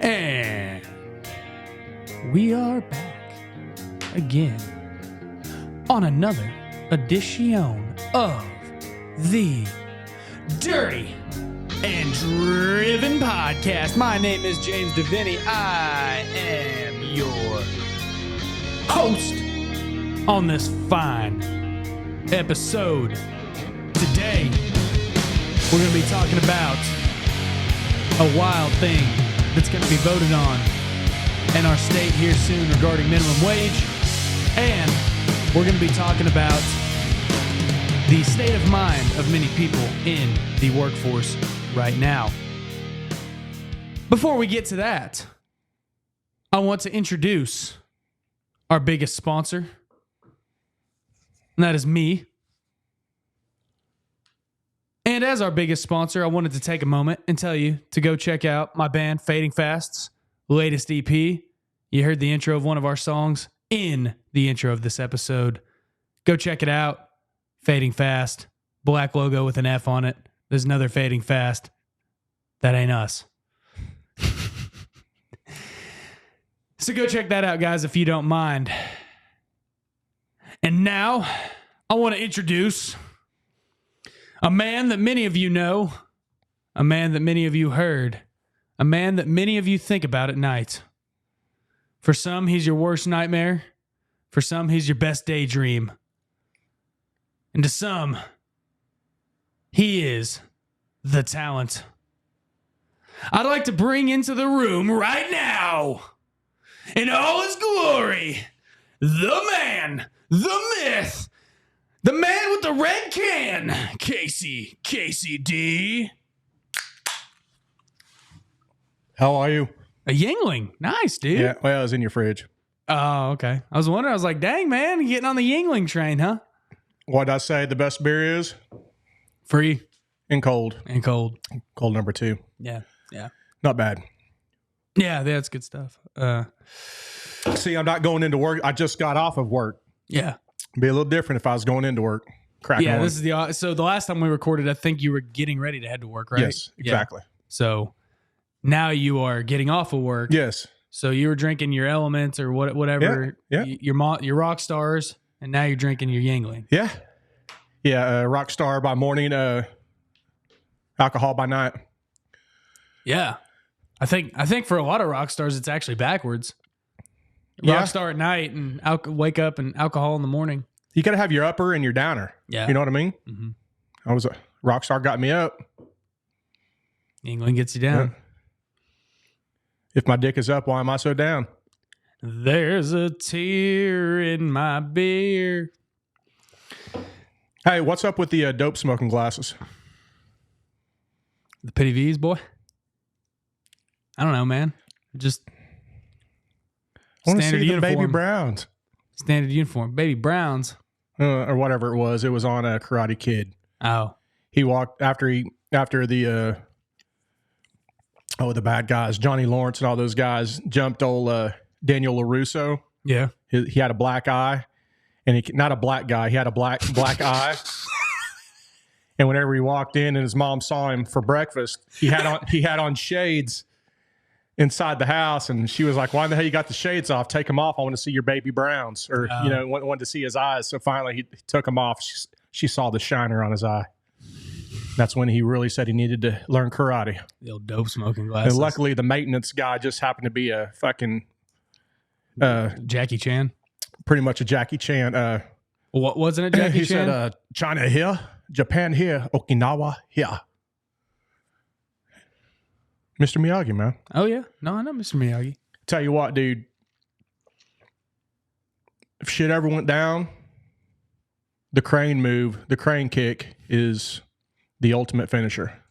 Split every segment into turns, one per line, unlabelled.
And we are back again on another edition of the Dirty and Driven Podcast. My name is James DeVinny. I am your host on this fine episode. Today, we're going to be talking about a wild thing that's going to be voted on in our state here soon regarding minimum wage. And we're going to be talking about the state of mind of many people in the workforce right now. Before we get to that, I want to introduce our biggest sponsor, and that is me. And as our biggest sponsor, I wanted to take a moment and tell you to go check out my band Fading Fast's latest EP. You heard the intro of one of our songs in the intro of this episode. Go check it out. Fading Fast, black logo with an F on it. There's another Fading Fast. That ain't us. So go check that out, guys, if you don't mind. And now, I want to introduce a man that many of you know, a man that many of you heard, a man that many of you think about at night. For some, he's your worst nightmare. For some, he's your best daydream. And to some, he is the talent. I'd like to bring into the room right now, in all his glory, the man, the myth, the man with the red can, Casey D.
How are you?
A Yingling. Nice, dude.
Yeah, well, it was in your fridge.
Oh, okay. I was wondering, I was like, dang, man, you getting on the Yingling train, huh?
What'd I say the best beer is?
Free.
And cold.
And cold.
Cold number 2.
Yeah.
Not bad.
Yeah, that's good stuff.
See, I'm not going into work. I just got off of work.
Yeah.
It'd be a little different if I was going into work.
Yeah, this is so the last time we recorded, I think you were getting ready to head to work, right?
Yes, exactly.
Yeah. So now you are getting off of work.
Yes.
So you were drinking your Elements or whatever,
Yeah.
your rock stars, and now you're drinking your Yingling.
Yeah. Yeah, rock star by morning, alcohol by night.
Yeah. I think for a lot of rock stars, it's actually backwards.
Yeah.
Rock star at night and wake up and alcohol in the morning.
You got to have your upper and your downer.
Yeah.
You know what I mean?
Mm-hmm.
I was a rock star, got me up.
Yingling gets you down.
Yeah. If my dick is up, why am I so down?
There's a tear in my beer.
Hey, what's up with the dope smoking glasses?
The Pity V's, boy. I don't know, man. Just
I want to
standard
see the
uniform.
Baby Browns.
Standard uniform. Baby Browns.
Or whatever it was. It was on a Karate Kid.
Oh.
He walked after the bad guys, Johnny Lawrence and all those guys jumped old Daniel LaRusso.
Yeah.
He had a black eye, and not a black guy. He had a black eye. And whenever he walked in, and his mom saw him for breakfast, he had on shades inside the house, and she was like, "Why the hell you got the shades off? Take them off. I want to see your baby browns," or wanted to see his eyes. So finally, he took them off. She saw the shiner on his eye. That's when he really said he needed to learn karate.
The old dope smoking glasses.
And luckily, the maintenance guy just happened to be a fucking
Jackie Chan.
Pretty much a Jackie Chan.
What wasn't it? Jackie
he
Chan.
Said, China here, Japan here, Okinawa here. Mr. Miyagi, man.
Oh yeah, no, I know Mr. Miyagi.
Tell you what, dude. If shit ever went down, the crane move, the crane kick is the ultimate finisher.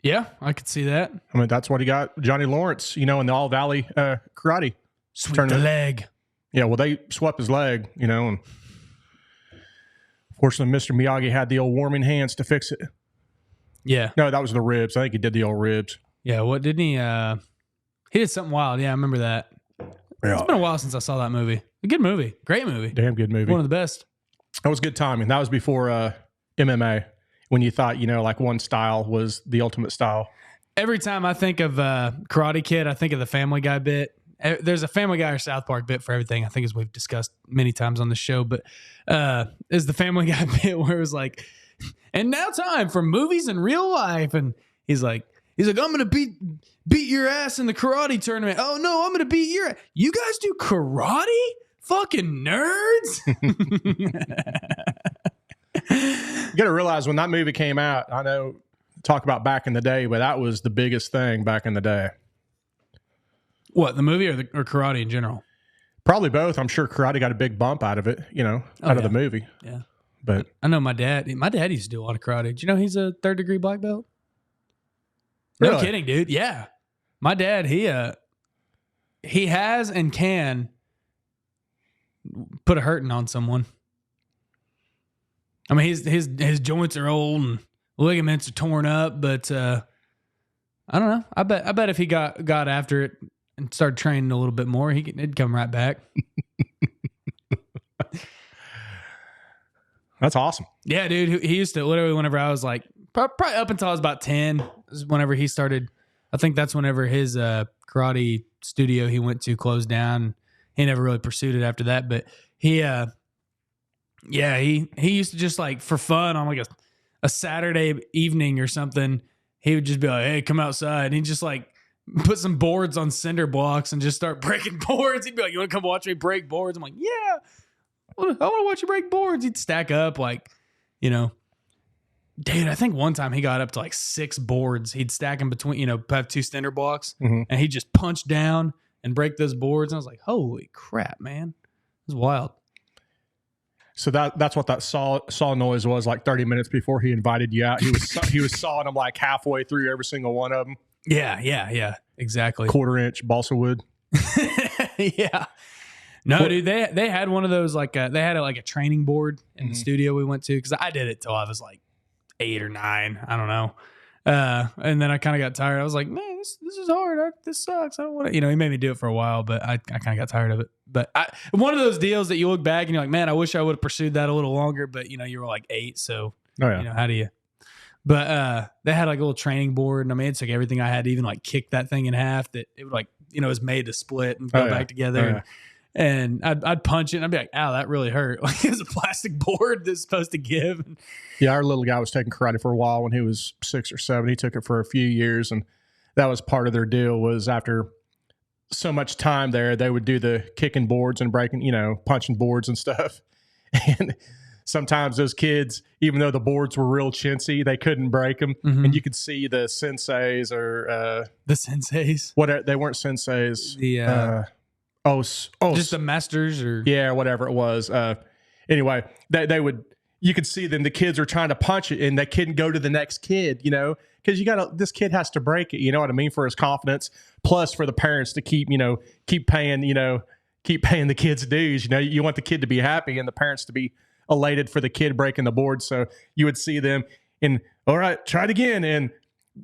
Yeah, I could see that.
I mean, that's what he got Johnny Lawrence, in the All Valley karate.
Sweep the leg.
Yeah, well, they swept his leg, and fortunately, Mr. Miyagi had the old warming hands to fix it.
Yeah.
No, that was the ribs. I think he did the old ribs.
Yeah, what didn't he? He did something wild. Yeah, I remember that.
Yeah.
It's been a while since I saw that movie. A good movie. Great movie.
Damn good movie.
One of the best.
That was good timing. That was before MMA, when you thought, like one style was the ultimate style.
Every time I think of Karate Kid, I think of the Family Guy bit. There's a Family Guy or South Park bit for everything, I think, as we've discussed many times on the show. But is the Family Guy bit where it was like, and now time for movies in real life. And he's like, I'm going to beat your ass in the karate tournament. Oh, no, I'm going to beat your ass. You guys do karate? Fucking nerds.
You got to realize when that movie came out, I know, talk about back in the day, but that was the biggest thing back in the day.
What, the movie or karate in general?
Probably both. I'm sure karate got a big bump out of it, out of the movie.
Yeah.
But
I know my dad used to do a lot of karate. Did you know he's a 3rd degree black belt? No
Really?
kidding, dude. Yeah. My dad, he has and can put a hurting on someone. I mean, his joints are old and ligaments are torn up, but I don't know. I bet if he got after it and started training a little bit more, it'd come right back.
That's awesome.
Yeah, dude. He used to literally, whenever I was like, probably up until I was about 10, is whenever he started. I think that's whenever his karate studio he went to closed down. He never really pursued it after that, but he used to just like for fun on like a Saturday evening or something. He would just be like, "Hey, come outside." And he'd just like put some boards on cinder blocks and just start breaking boards. He'd be like, "You want to come watch me break boards?" I'm like, "Yeah, I want to watch you break boards." He'd stack up like, dude, I think one time he got up to like 6 boards. He'd stack them between, have 2 cinder blocks, and he'd just punch down and break those boards. And I was like, holy crap, man. It was wild.
So that's what that saw noise was like 30 minutes before he invited you out. He was sawing them like halfway through every single one of them.
Yeah, exactly.
1/4 inch balsa wood.
Yeah. No, dude, they had one of those like they had a training board in the studio we went to, because I did it till I was like 8 or 9. I don't know. And then I kind of got tired. I was like, man, this is hard. This sucks. I don't want to, he made me do it for a while, but I kind of got tired of it. But one of those deals that you look back and you're like, man, I wish I would have pursued that a little longer, but you were like 8. So, how do you, but, they had like a little training board, and I mean, it took everything I had to even like kick that thing in half, that it would like, it was made to split and go back together. And I'd punch it and I'd be like, ow, that really hurt. Like, it was a plastic board that's supposed to give.
Yeah, our little guy was taking karate for a while when he was 6 or 7. He took it for a few years, and that was part of their deal, was after so much time there, they would do the kicking boards and breaking, punching boards and stuff. And sometimes those kids, even though the boards were real chintzy, they couldn't break them. And you could see the senseis or...
the senseis?
What, they weren't senseis.
Just the masters, or
whatever it was. Anyway, they would, you could see them, the kids are trying to punch it and they couldn't go to the next kid, because this kid has to break it, you know what I mean, for his confidence, plus for the parents to keep paying the kids dues. You want the kid to be happy and the parents to be elated for the kid breaking the board. So you would see them all right, try it again, and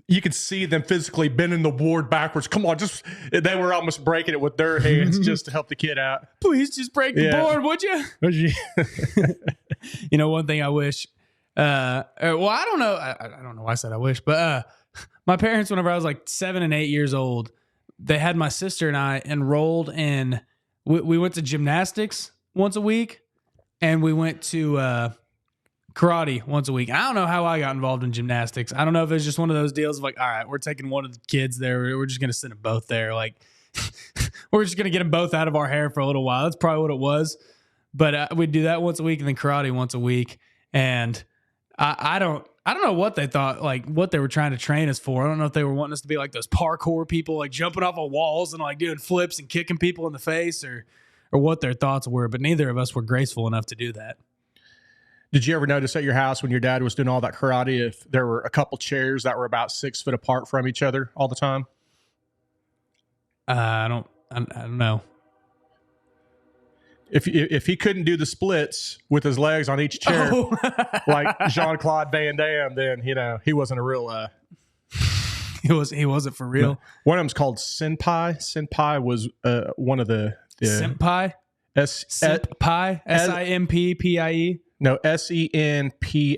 you could see them physically bending the board backwards. Come on, they were almost breaking it with their hands just to help the kid out.
Please just break the board, would you? One thing I wish, I don't know. I don't know why I said I wish, but my parents, whenever I was like 7 and 8 years old, they had my sister and I enrolled in, we went to gymnastics once a week, and we went to, karate once a week. I don't know how I got involved in gymnastics. I don't know if it was just one of those deals of like, all right, we're taking one of the kids there. We're just going to send them both there. Like, we're just going to get them both out of our hair for a little while. That's probably what it was. But we'd do that once a week, and then karate once a week. And I don't know what they thought, like what they were trying to train us for. I don't know if they were wanting us to be like those parkour people, like jumping off of walls and like doing flips and kicking people in the face, or what their thoughts were. But neither of us were graceful enough to do that.
Did you ever notice at your house when your dad was doing all that karate, if there were a couple chairs that were about 6 foot apart from each other all the time?
I don't know.
If he couldn't do the splits with his legs on each chair, like Jean-Claude Van Damme, then he wasn't a real.
He wasn't for real.
No. One of them's called Senpai. Senpai was one of the
Senpai.
Senpai,
Simpie.
No, Senpai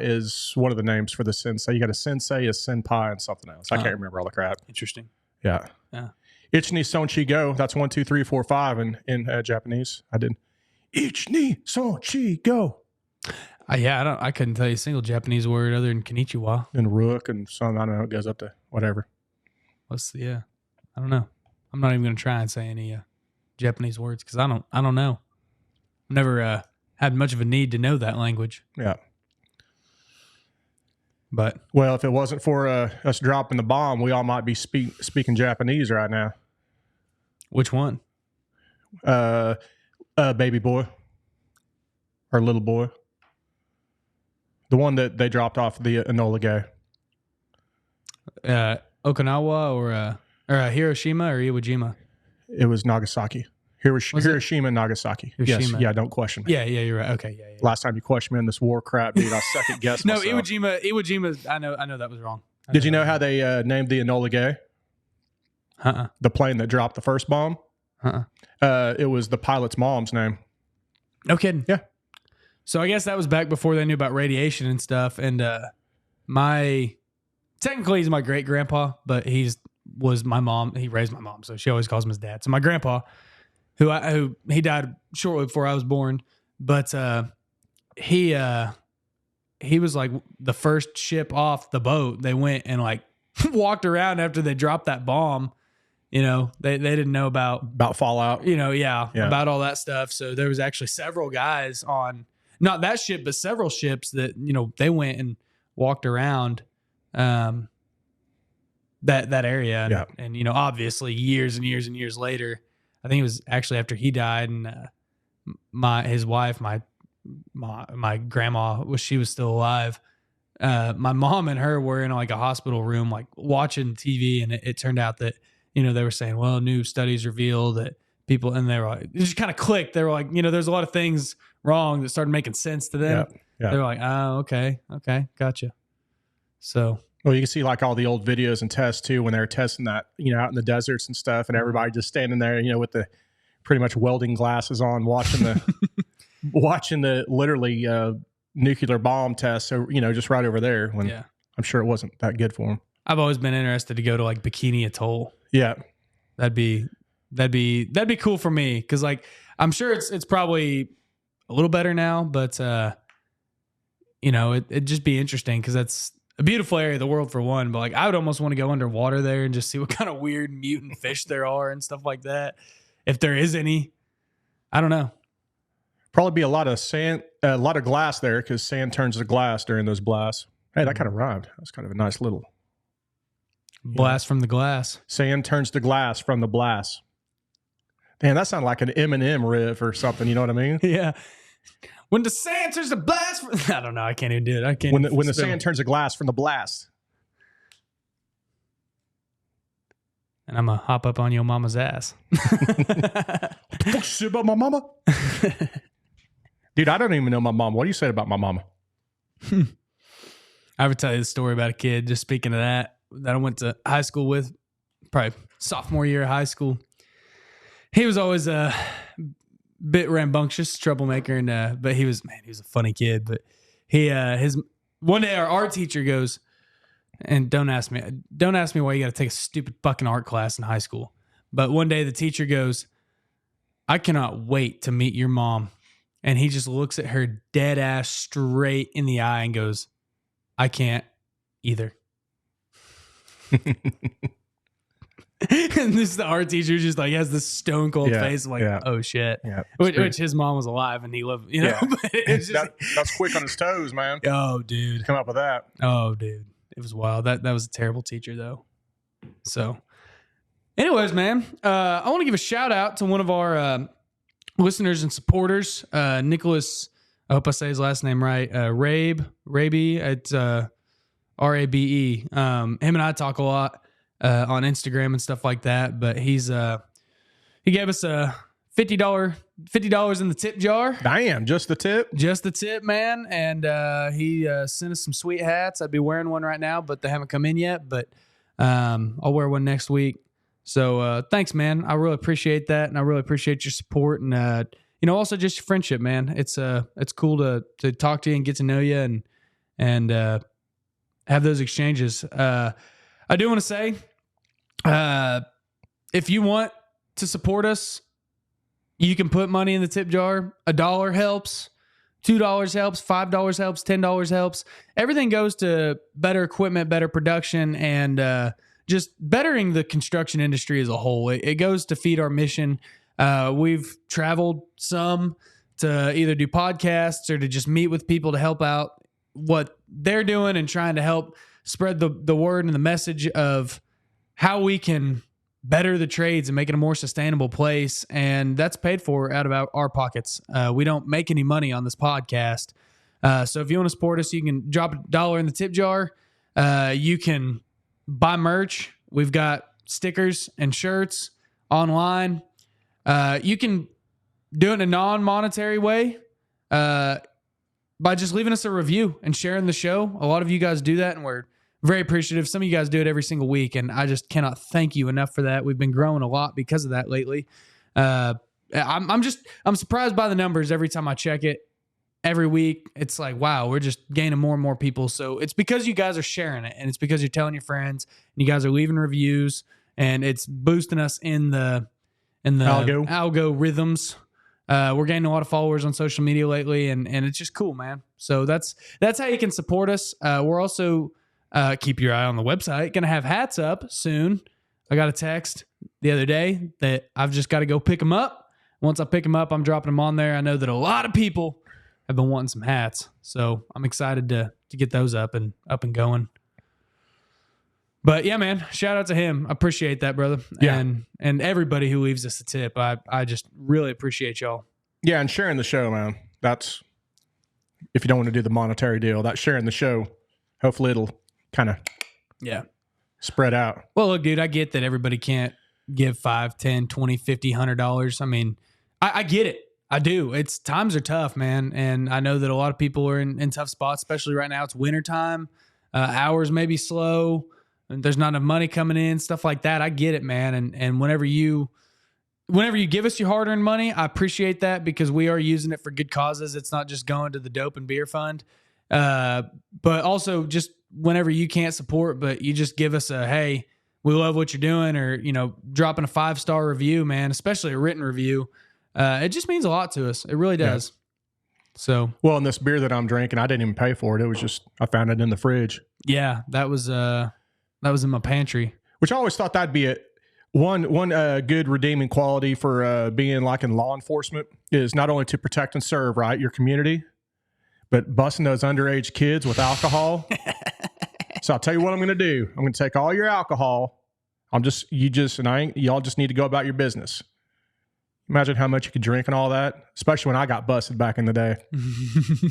is one of the names for the sensei. You got a sensei, a senpai, and something else. I can't remember all the crap.
Interesting.
Yeah.
Yeah.
Ich ni son chi go. That's 1, 2, 3, 4, 5 in Japanese. I did. Ich ni son chi go.
I couldn't tell you a single Japanese word other than konnichiwa.
And rook and some, I don't know, it goes up to whatever.
I don't know. I'm not even going to try and say any Japanese words because I don't know. I've never had much of a need to know that language.
Yeah.
But
well, if it wasn't for us dropping the bomb, we all might be speaking Japanese right now.
Which one?
Baby boy or little boy. The one that they dropped off the Enola Gay.
Okinawa or Hiroshima or Iwo Jima?
It was Nagasaki. Hiroshima and Nagasaki.
Hiroshima.
Yes. Yeah, don't question me.
Yeah, you're right. Okay, yeah.
Last time you questioned me in this war crap, dude, I second guessed
No,
myself.
Iwo Jima, I know that was wrong.
Did you know how they named the Enola Gay? The plane that dropped the first bomb? It was the pilot's mom's name.
No kidding.
Yeah.
So I guess that was back before they knew about radiation and stuff. And technically he's my great grandpa, but was my mom. He raised my mom, so she always calls him his dad. So my grandpa, who he died shortly before I was born, but he was like the first ship off the boat. They went and like walked around after they dropped that bomb. You know, they didn't know about
fallout.
You know, about all that stuff. So there was actually several guys on not that ship, but several ships that, you know, they went and walked around that area. And, you know, obviously years and years and years later, I think it was actually after he died and his wife, my grandma, she was still alive. My mom and her were in like a hospital room, like watching TV. And it turned out that, you know, they were saying, well, new studies reveal that people, and they were like, it just kind of clicked. They were like, you know, there's a lot of things wrong that started making sense to them.
Yeah.
They were like, oh, okay, gotcha. So,
well, you can see like all the old videos and tests too, when they were testing that, you know, out in the deserts and stuff, and everybody just standing there, you know, with the pretty much welding glasses on, watching the literally nuclear bomb test. So, you know, just right over there when I'm sure it wasn't that good for them.
I've always been interested to go to like Bikini Atoll.
Yeah.
That'd be cool for me. Cause like, I'm sure it's probably a little better now, but you know, it'd just be interesting. Cause that's a beautiful area of the world for one, but like, I would almost want to go underwater there and just see what kind of weird mutant fish there are and stuff like that. If there is any, I don't know.
Probably be a lot of sand, a lot of glass there. Cause sand turns to glass during those blasts. Hey, that kind of rhymed. That's kind of a nice little
blast from the glass.
Sand turns to glass from the blast. Man, that sounded like an Eminem riff or something. You know what I mean?
Yeah. When the sand turns to blast, I don't know. I can't even do it. I can't.
When the sand turns to glass from the blast.
And I'm gonna hop up on your mama's ass.
What the fuck you say about my mama? Dude, I don't even know my mom. What do you say about my mama?
I ever tell you the story about a kid, just speaking of that I went to high school with, probably sophomore year of high school. He was always a bit rambunctious, troublemaker, and but he was a funny kid. But one day our art teacher goes, and don't ask me why you got to take a stupid fucking art class in high school. But one day the teacher goes, I cannot wait to meet your mom. And he just looks at her dead ass straight in the eye and goes, I can't either. And the art teacher just like has this stone cold face, like, oh shit.
Yeah,
which his mom was alive and he loved, you know.
Yeah.
But it's just,
that's quick on his toes, man.
Oh, dude,
come up with that.
Oh, dude, it was wild. That was a terrible teacher, though. So, anyways, man, I want to give a shout out to one of our listeners and supporters, Nicholas. I hope I say his last name right. Rabe. It's Rabe. Him and I talk a lot on Instagram and stuff like that. But he gave us a $50 in the tip jar.
Damn, just the tip?
Just the tip, man. And he sent us some sweet hats. I'd be wearing one right now, but they haven't come in yet. But I'll wear one next week. So thanks, man. I really appreciate that, and I really appreciate your support. And also just your friendship, man. It's cool to talk to you and get to know you and have those exchanges. I do want to say, if you want to support us, you can put money in the tip jar. $1 helps, $2 helps, $5 helps, $10 helps. Everything goes to better equipment, better production, and just bettering the construction industry as a whole. It goes to feed our mission. We've traveled some to either do podcasts or to just meet with people to help out what they're doing and trying to help spread the word and the message of how we can better the trades and make it a more sustainable place. And that's paid for out of our pockets. We don't make any money on this podcast. So if you want to support us, you can drop $1 in the tip jar. You can buy merch. We've got stickers and shirts online. You can do it in a non-monetary way by just leaving us a review and sharing the show. A lot of you guys do that, and we're very appreciative. Some of you guys do it every single week, and I just cannot thank you enough for that. We've been growing a lot because of that lately. I'm surprised by the numbers every time I check it. Every week, it's like, wow, we're just gaining more and more people. So it's because you guys are sharing it, and it's because you're telling your friends, and you guys are leaving reviews, and it's boosting us in the algorithms. We're gaining a lot of followers on social media lately, and it's just cool, man. So that's how you can support us. We're also keep your eye on the website. Gonna have hats up soon. I got a text the other day that I've just got to go pick them up. Once I pick them up, I'm dropping them on there. I know that a lot of people have been wanting some hats, so I'm excited to get those up and going. But yeah, man, shout out to him. I appreciate that, brother.
Yeah.
And everybody who leaves us a tip. I just really appreciate y'all.
Yeah, and sharing the show, man. That's, if you don't want to do the monetary deal, that's sharing the show. Hopefully it'll kind of spread out.
Well, look, dude, I get that everybody can't give $5, $10, $20, $50, $100. I mean, I get it. I do. It's times are tough, man. And I know that a lot of people are in tough spots, especially right now. It's wintertime. Hours may be slow. And there's not enough money coming in, stuff like that. I get it, man. And whenever you give us your hard-earned money, I appreciate that because we are using it for good causes. It's not just going to the dope and beer fund. But also just whenever you can't support, but you just give us a, hey, we love what you're doing, or, dropping a 5-star review, man, especially a written review. It just means a lot to us. It really does. Yeah. So,
well, and this beer that I'm drinking, I didn't even pay for it. It was just, I found it in the fridge.
Yeah, that was in my pantry.
Which I always thought that'd be one good redeeming quality for being like in law enforcement is not only to protect and serve, right, your community, but busting those underage kids with alcohol. So I'll tell you what I'm going to do. I'm going to take all your alcohol. Y'all just need to go about your business. Imagine how much you could drink and all that, especially when I got busted back in the day.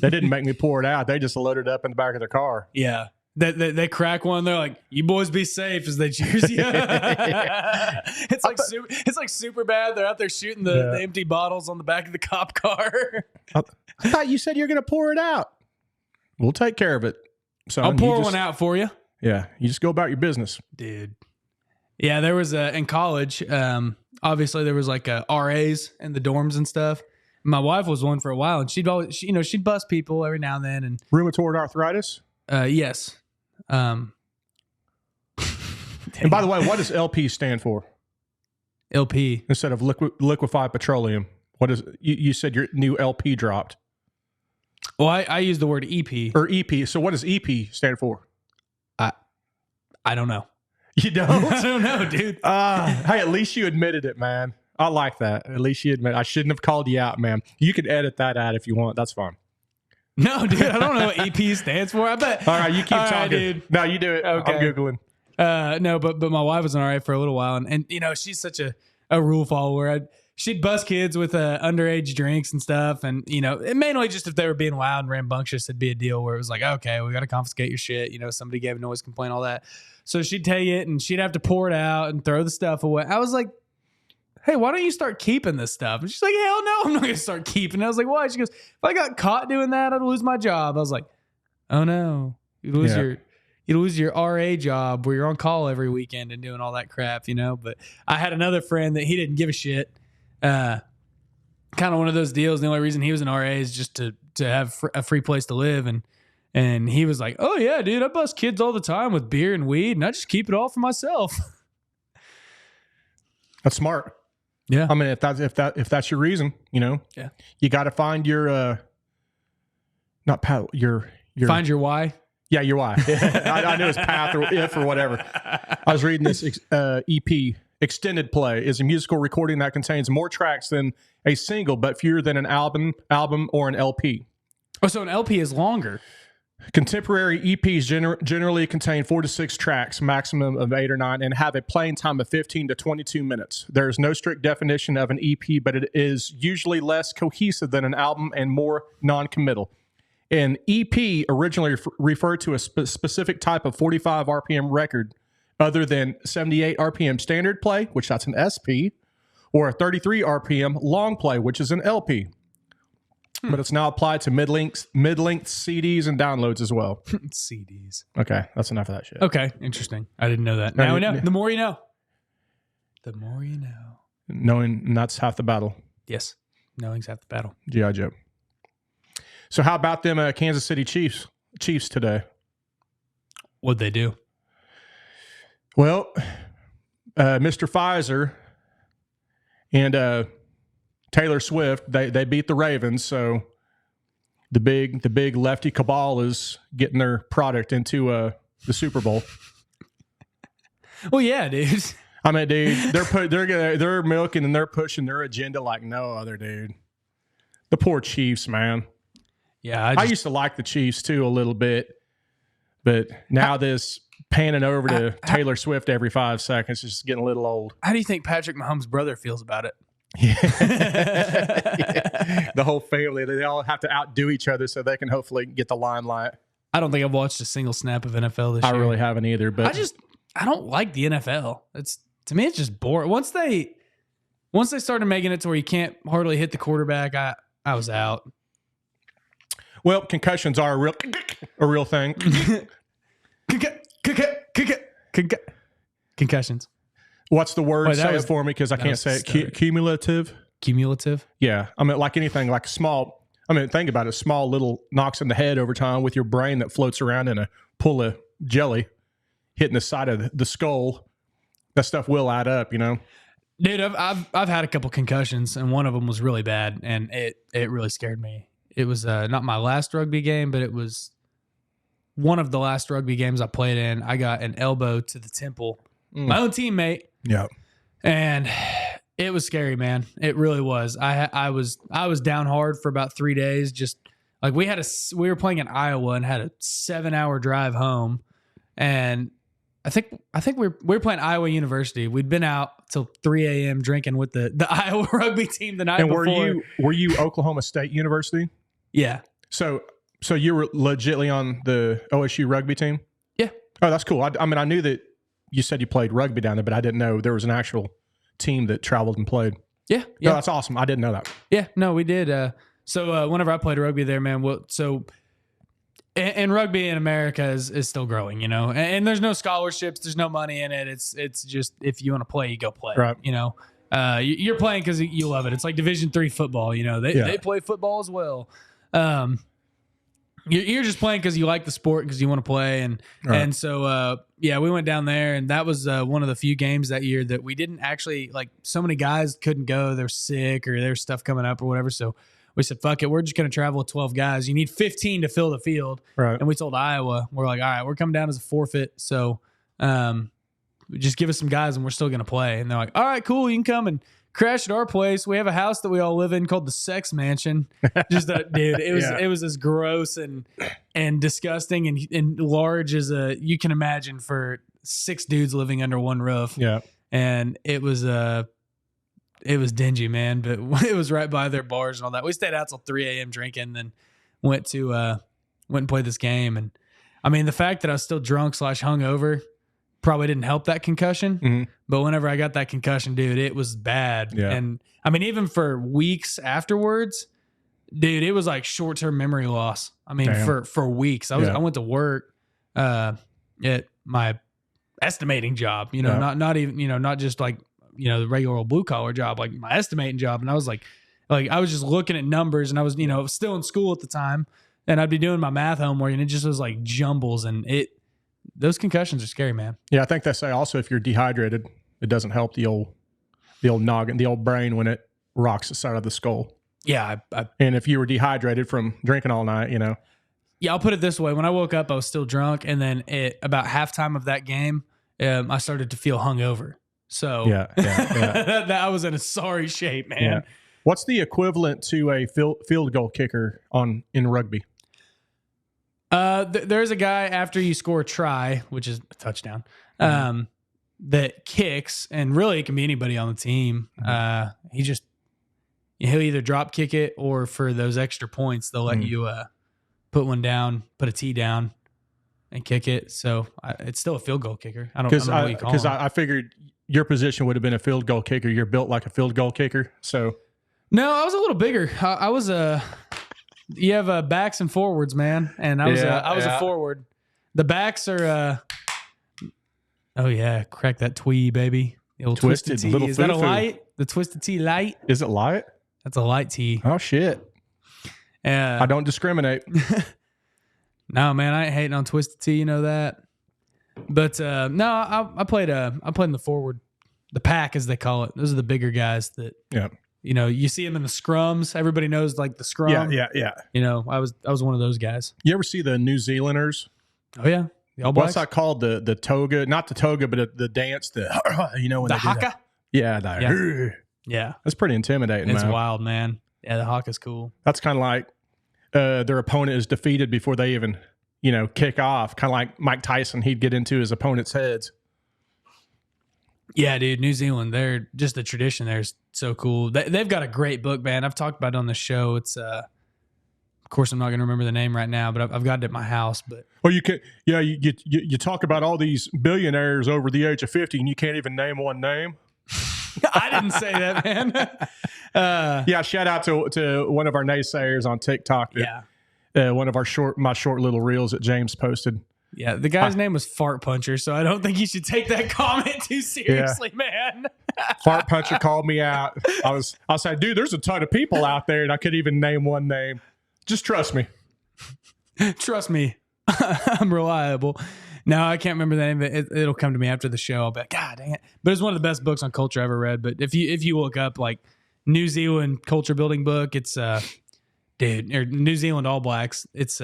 They didn't make me pour it out. They just loaded it up in the back of their car.
Yeah. They crack one. They're like, "You boys be safe," as they cheers you. It's like super bad. They're out there shooting the empty bottles on the back of the cop car.
I thought you said you're going to pour it out. We'll take care of it. So
I'll pour one out for you.
Yeah, you just go about your business,
dude. Yeah, there was in college. Obviously, there was like RAs in the dorms and stuff. My wife was one for a while, and she'd bust people every now and then. And
rheumatoid arthritis.
Yes.
And by the way, what does LP stand for?
LP
instead of liquefied petroleum. What is you said your new LP dropped?
Well, I use the word EP
or EP. So what does EP stand for?
I don't know.
You don't?
I don't know, dude.
Hey, at least you admitted it, man. I like that. At least you admit. I shouldn't have called you out, man. You can edit that out if you want. That's fine.
No, dude, I don't know what EP stands for. I bet.
All right, you keep talking. Right, dude. No, you do it. Okay. I'm Googling.
No, but my wife was an RA for a little while, and she's such a rule follower. She'd bust kids with underage drinks and stuff, and mainly just if they were being loud and rambunctious, it'd be a deal where it was like, okay, we got to confiscate your shit. Somebody gave a noise complaint, all that. So she'd take it, and she'd have to pour it out and throw the stuff away. I was like, hey, why don't you start keeping this stuff? And she's like, hell no, I'm not going to start keeping it. I was like, why? She goes, if I got caught doing that, I'd lose my job. I was like, oh no, you'd lose your RA job where you're on call every weekend and doing all that crap, But I had another friend that he didn't give a shit. kind of one of those deals. The only reason he was an RA is just to have a free place to live. And he was like, oh yeah, dude, I bust kids all the time with beer and weed and I just keep it all for myself.
That's smart.
Yeah.
I mean, if that's your reason, you got to find your,
find your why.
Yeah, your why. I know it's path or if or whatever. I was reading this EP. Extended play is a musical recording that contains more tracks than a single, but fewer than an album or an LP.
Oh, so an LP is longer.
Contemporary EPs generally contain 4 to 6 tracks, maximum of 8 or 9, and have a playing time of 15 to 22 minutes. There is no strict definition of an EP, but it is usually less cohesive than an album and more non-committal. An EP originally referred to a specific type of 45 RPM record other than 78 RPM standard play, which that's an SP, or a 33 RPM long play, which is an LP. But it's now applied to mid-length CDs and downloads as well.
CDs.
Okay, that's enough of that shit.
Okay, interesting. I didn't know that. Now we know. The more you know. The more you know.
Knowing that's half the battle.
Yes, knowing's half the battle.
G.I. Joe. So how about them Kansas City Chiefs today?
What'd they do?
Well, Mr. Pfizer and Taylor Swift, they beat the Ravens, so the big lefty cabal is getting their product into the Super Bowl.
Well, yeah, dude.
I mean, dude, they're milking and they're pushing their agenda like no other, dude. The poor Chiefs, man.
Yeah,
I used to like the Chiefs too a little bit, but now this panning over to Taylor Swift every 5 seconds is just getting a little old.
How do you think Patrick Mahomes' brother feels about it?
Yeah. The whole family, they all have to outdo each other so they can hopefully get the limelight.
I don't think I've watched a single snap of NFL this year.
I really haven't either, but
I don't like the NFL. To me it's just boring. Once they started making it to where you can't hardly hit the quarterback, I was out.
Well, concussions are a real thing.
Concussions.
What's the word? Say it for me because I can't say it. Cumulative?
Cumulative?
Yeah. I mean, like anything, like think about it. Small little knocks in the head over time with your brain that floats around in a pool of jelly hitting the side of the skull. That stuff will add up,
Dude, I've had a couple concussions, and one of them was really bad, and it really scared me. It was not my last rugby game, but it was one of the last rugby games I played in. I got an elbow to the temple. My own teammate.
Yeah.
And it was scary, man. It really was. I was down hard for about 3 days. Just like we were playing in Iowa and had a 7-hour drive home. And I think we were playing Iowa University. We'd been out till 3 a.m. drinking with the Iowa rugby team the night before.
And were you Oklahoma State University?
Yeah.
So you were legitly on the OSU rugby team?
Yeah.
Oh, that's cool. I mean, I knew that you said you played rugby down there, but I didn't know there was an actual team that traveled and played.
Yeah.
No, that's awesome. I didn't know that.
Yeah. No, we did. So whenever I played rugby there, man, and rugby in America is still growing, and there's no scholarships. There's no money in it. It's just, if you want to play, you go play,
right.
You're playing because you love it. It's like Division III football, they play football as well. You're just playing because you like the sport, because you want to play. And so, we went down there, and that was one of the few games that year that we didn't actually, like, so many guys couldn't go. They're sick or there's stuff coming up or whatever. So we said, fuck it. We're just going to travel with 12 guys. You need 15 to fill the field. Right. And we told Iowa, we're like, all right, we're coming down as a forfeit. So just give us some guys and we're still going to play. And they're like, all right, cool. You can come and crash at our place. We have a house that we all live in called the Sex Mansion. Just dude, it was as gross and disgusting and large as you can imagine for 6 dudes living under one roof. Yeah. And it was dingy, man, but it was right by their bars and all that. We stayed out till 3 a.m. drinking, then went and played this game. And I mean, the fact that I was still drunk / hungover probably didn't help that concussion. Mm-hmm. But whenever I got that concussion, dude, it was bad. Yeah. And I mean, even for weeks afterwards, dude, it was like short-term memory loss. I mean, for weeks. I went to work at my estimating job, not even, not just like, the regular old blue collar job, like my estimating job. And I was like Like I was just looking at numbers, and I was, still in school at the time, and I'd be doing my math homework, and it just was like jumbles, and those concussions are scary, man.
Yeah, I think they say also if you're dehydrated, it doesn't help the old noggin, the old brain when it rocks the side of the skull.
Yeah,
and if you were dehydrated from drinking all night,
Yeah, I'll put it this way: when I woke up, I was still drunk, and then about halftime of that game, I started to feel hungover. So
yeah.
I was in a sorry shape, man.
Yeah. What's the equivalent to a field goal kicker in rugby?
There's a guy after you score a try, which is a touchdown, that kicks, and really it can be anybody on the team. He'll either drop kick it, or for those extra points, they'll let you put one down, put a tee down, and kick it. So it's still a field goal kicker. I don't know what you call him.
Because I figured your position would have been a field goal kicker. You're built like a field goal kicker. So
no, I was a little bigger. I was you have backs and forwards, man, and I was a forward. The backs are oh yeah, crack that twee, baby. The old twisted tee. Is that a light? The twisted tee light?
Is it light?
That's a light tee.
Oh shit. I don't discriminate.
No, man, I ain't hating on twisted tee, you know that. But no, I played in the forward, the pack as they call it. Those are the bigger guys that you see them in the scrums. Everybody knows like the scrum.
Yeah.
I was one of those guys.
You ever see the New Zealanders?
Oh yeah. The All Blacks?
What's that called? The toga, not the toga, but the dance, when
the
they
haka?
Do that. Yeah. That's pretty intimidating.
It's wild, man. Yeah, the haka's cool.
That's kind of like their opponent is defeated before they even, kick off. Kind of like Mike Tyson, he'd get into his opponent's heads.
Yeah, dude, New Zealand, they're just the tradition there is so cool. They've got a great book, man. I've talked about it on the show. It's of course, I'm not going to remember the name right now, but I've got it at my house. But
you can, you talk about all these billionaires over the age of 50, and you can't even name one name.
I didn't say that, man.
Shout out to one of our naysayers on TikTok. One of my short little reels that James posted.
Yeah, the guy's name was Fart Puncher, so I don't think you should take that comment too seriously, man.
Fart Puncher called me out. I was like, dude, there's a ton of people out there, and I couldn't even name one name. Just trust me.
Trust me. I'm reliable. No, I can't remember the name, but it'll come to me after the show. I'll be like, God dang it. But it's one of the best books on culture I ever read. But if you look up like New Zealand culture building book, it's or New Zealand All Blacks, it's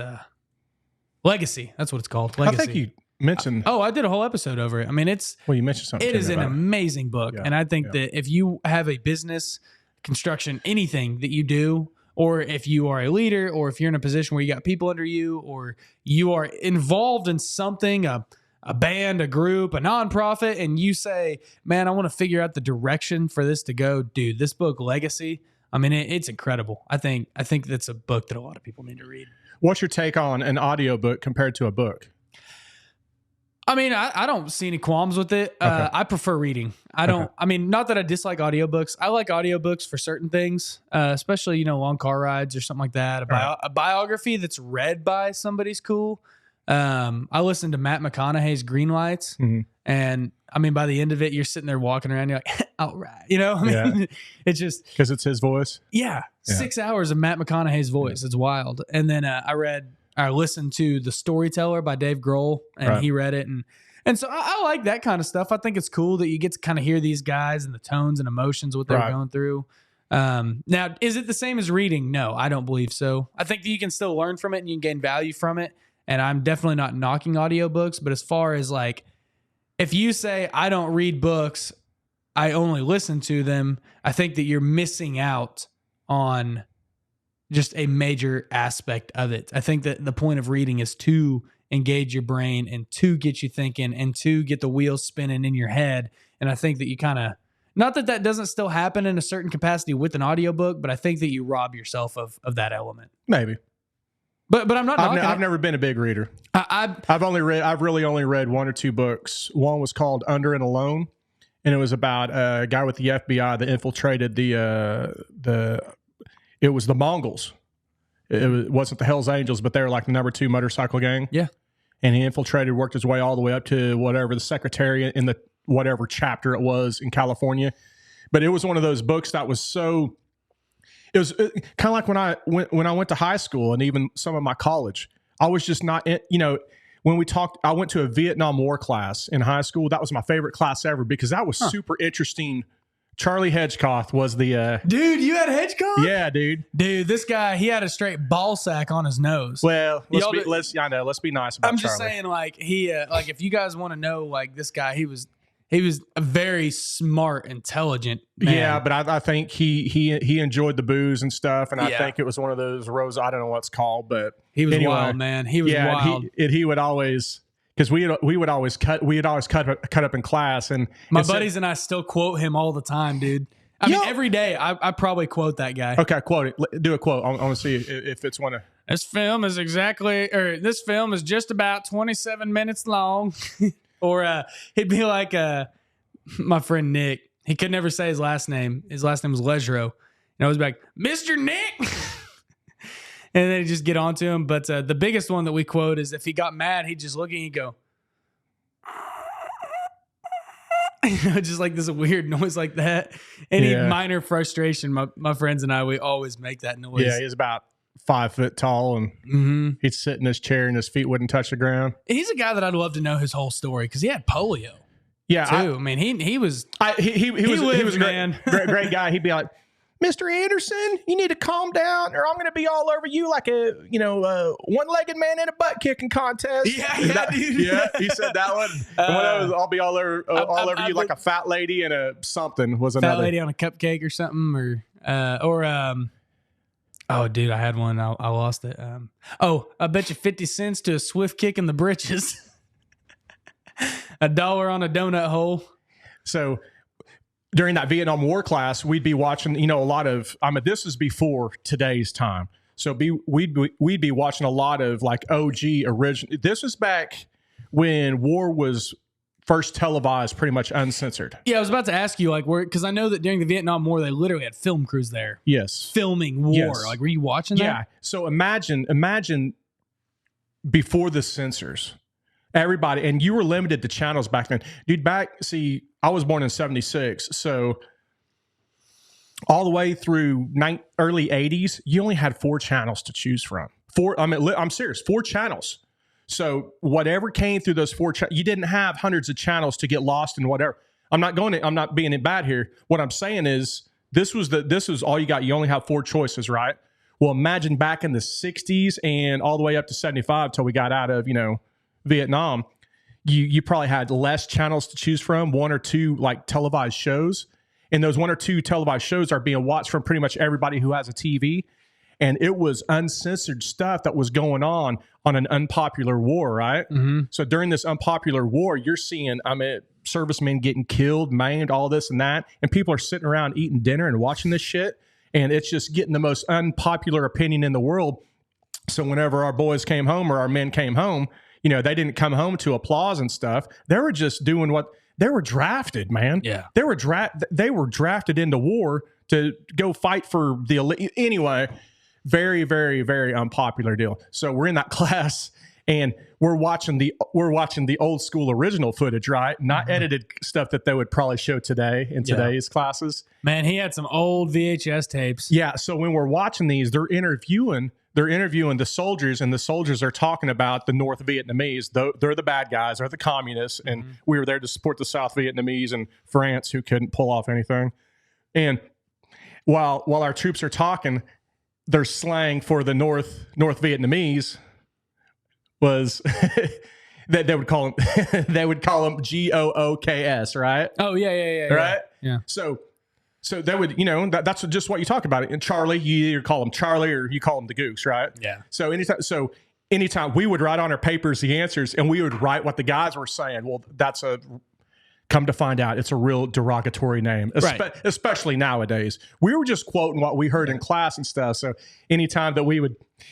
Legacy. That's what it's called. Legacy.
I think you mentioned.
I did a whole episode over it. I mean,
you mentioned something.
It is an amazing book. And I think that if you have a business, construction, anything that you do, or if you are a leader, or if you're in a position where you got people under you, or you are involved in something, a band, a group, a nonprofit, and you say, man, I want to figure out the direction for this to go, dude, this book, Legacy, I mean, it's incredible. I think that's a book that a lot of people need to read.
What's your take on an audiobook compared to a book?
I mean, I don't see any qualms with it. Okay. I prefer reading. I mean, not that I dislike audiobooks. I like audiobooks for certain things, especially, long car rides or something like that. A biography that's read by somebody's cool. I listened to Matt McConaughey's Green Lights, and I mean, by the end of it, you're sitting there walking around, you're like, all right. It's just
because it's his voice.
Yeah. 6 hours of Matt McConaughey's voice. It's wild. And then I listened to The Storyteller by Dave Grohl, and he read it. And so I like that kind of stuff. I think it's cool that you get to kind of hear these guys and the tones and emotions, what they're going through. Now, is it the same as reading? No, I don't believe so. I think that you can still learn from it and you can gain value from it. And I'm definitely not knocking audiobooks. But as far as like, if you say, I don't read books, I only listen to them, I think that you're missing out on just a major aspect of it. I think that the point of reading is to engage your brain and to get you thinking and to get the wheels spinning in your head. And I think that you kind of, not that doesn't still happen in a certain capacity with an audiobook, but I think that you rob yourself of that element.
Maybe.
But I'm not.
I've never been a big reader. I've really only read one or two books. One was called Under and Alone, and it was about a guy with the FBI that infiltrated it was the Mongols. It wasn't the Hells Angels, but they were like the number 2 motorcycle gang.
Yeah.
And he infiltrated, worked his way all the way up to whatever the secretariat in the whatever chapter it was in California. But it was one of those books that was It was kind of like when I went to high school and even some of my college. I was just not, when we talked, I went to a Vietnam War class in high school. That was my favorite class ever because that was super interesting. Charlie Hedgecoth was the
dude. You had Hedgecoth?
Yeah, dude.
Dude, this guy, he had a straight ball sack on his nose.
Well, let's be nice about.
I'm just
Charlie.
saying, like like if you guys want to know, like this guy, he was a very smart, intelligent man.
Yeah, but I think he enjoyed the booze and stuff, and I think it was one of those rose. I don't know what it's called, but
he was wild, man. He was wild.
He would always. Because we had always cut up in class, and
my buddies and I still quote him all the time, dude. I mean, every day I probably quote that guy.
Okay, quote it. Do a quote. I want to see if it's one of.
This film is just about 27 minutes long, or he'd be like my friend Nick. He could never say his last name. His last name was Lesro, and I was like, Mr. Nick. And then just get on to him. But the biggest one that we quote is if he got mad, he'd just look at you and go, just like this weird noise like that. Any minor frustration, my friends and I, we always make that noise.
Yeah, he's about 5 foot tall, and he'd sit in his chair and his feet wouldn't touch the ground.
He's a guy that I'd love to know his whole story because he had polio.
Yeah,
too. I mean, he was
he was a
man.
great guy. He'd be like, Mr. Anderson, you need to calm down, or I'm going to be all over you like a one-legged man in a butt kicking contest.
Yeah, dude.
Yeah, he said that one. And one of those, I'll be all over you like a fat lady and a something was another.
Fat lady on a cupcake or something, oh, dude, I had one. I lost it. I bet you 50 cents to a swift kick in the britches. $1 on a donut hole.
So during that Vietnam War class, we'd be watching, a lot of, this is before today's time. So we'd be watching a lot of like OG original. This was back when war was first televised, pretty much uncensored.
Yeah, I was about to ask you, like, because I know that during the Vietnam War, they literally had film crews there.
Yes.
Filming war.
Yes.
Like, were you watching that?
Yeah. So imagine before the censors, everybody, and you were limited to channels back then. Dude, I was born in 76, so all the way through early 80s, you only had 4 channels to choose from. I'm serious, 4 channels. So whatever came through those 4 channels, you didn't have hundreds of channels to get lost in whatever. I'm not being bad here. What I'm saying is this was all you got. You only have 4 choices, right? Well, imagine back in the 60s and all the way up to 75 till we got out of, Vietnam. You probably had less channels to choose from, 1 or 2 like televised shows. And those 1 or 2 televised shows are being watched from pretty much everybody who has a TV. And it was uncensored stuff that was going on an unpopular war, right? Mm-hmm. So during this unpopular war, you're seeing, servicemen getting killed, maimed, all this and that. And people are sitting around eating dinner and watching this shit. And it's just getting the most unpopular opinion in the world. So whenever our boys came home or our men came home, they didn't come home to applause and stuff. They were just doing they were drafted, man.
Yeah.
They were drafted into war to go fight for the elite. Anyway, very, very, very unpopular deal. So we're in that class and we're watching the old school original footage, right? Not edited stuff that they would probably show today in today's classes.
Man, he had some old VHS tapes.
Yeah. So when we're watching these, they're interviewing the soldiers, and the soldiers are talking about the North Vietnamese. They're the bad guys, they're the communists, and we were there to support the South Vietnamese and France, who couldn't pull off anything. And while our troops are talking, their slang for the North Vietnamese was that they would call them GOOKS, right?
Oh yeah,
right,
yeah.
So they would, that's just what you talk about. And Charlie, you either call him Charlie or you call him the Goose, right?
Yeah.
So anytime we would write on our papers the answers, and we would write what the guys were saying. Well, come to find out, it's a real derogatory name, especially nowadays. We were just quoting what we heard in class and stuff. So anytime that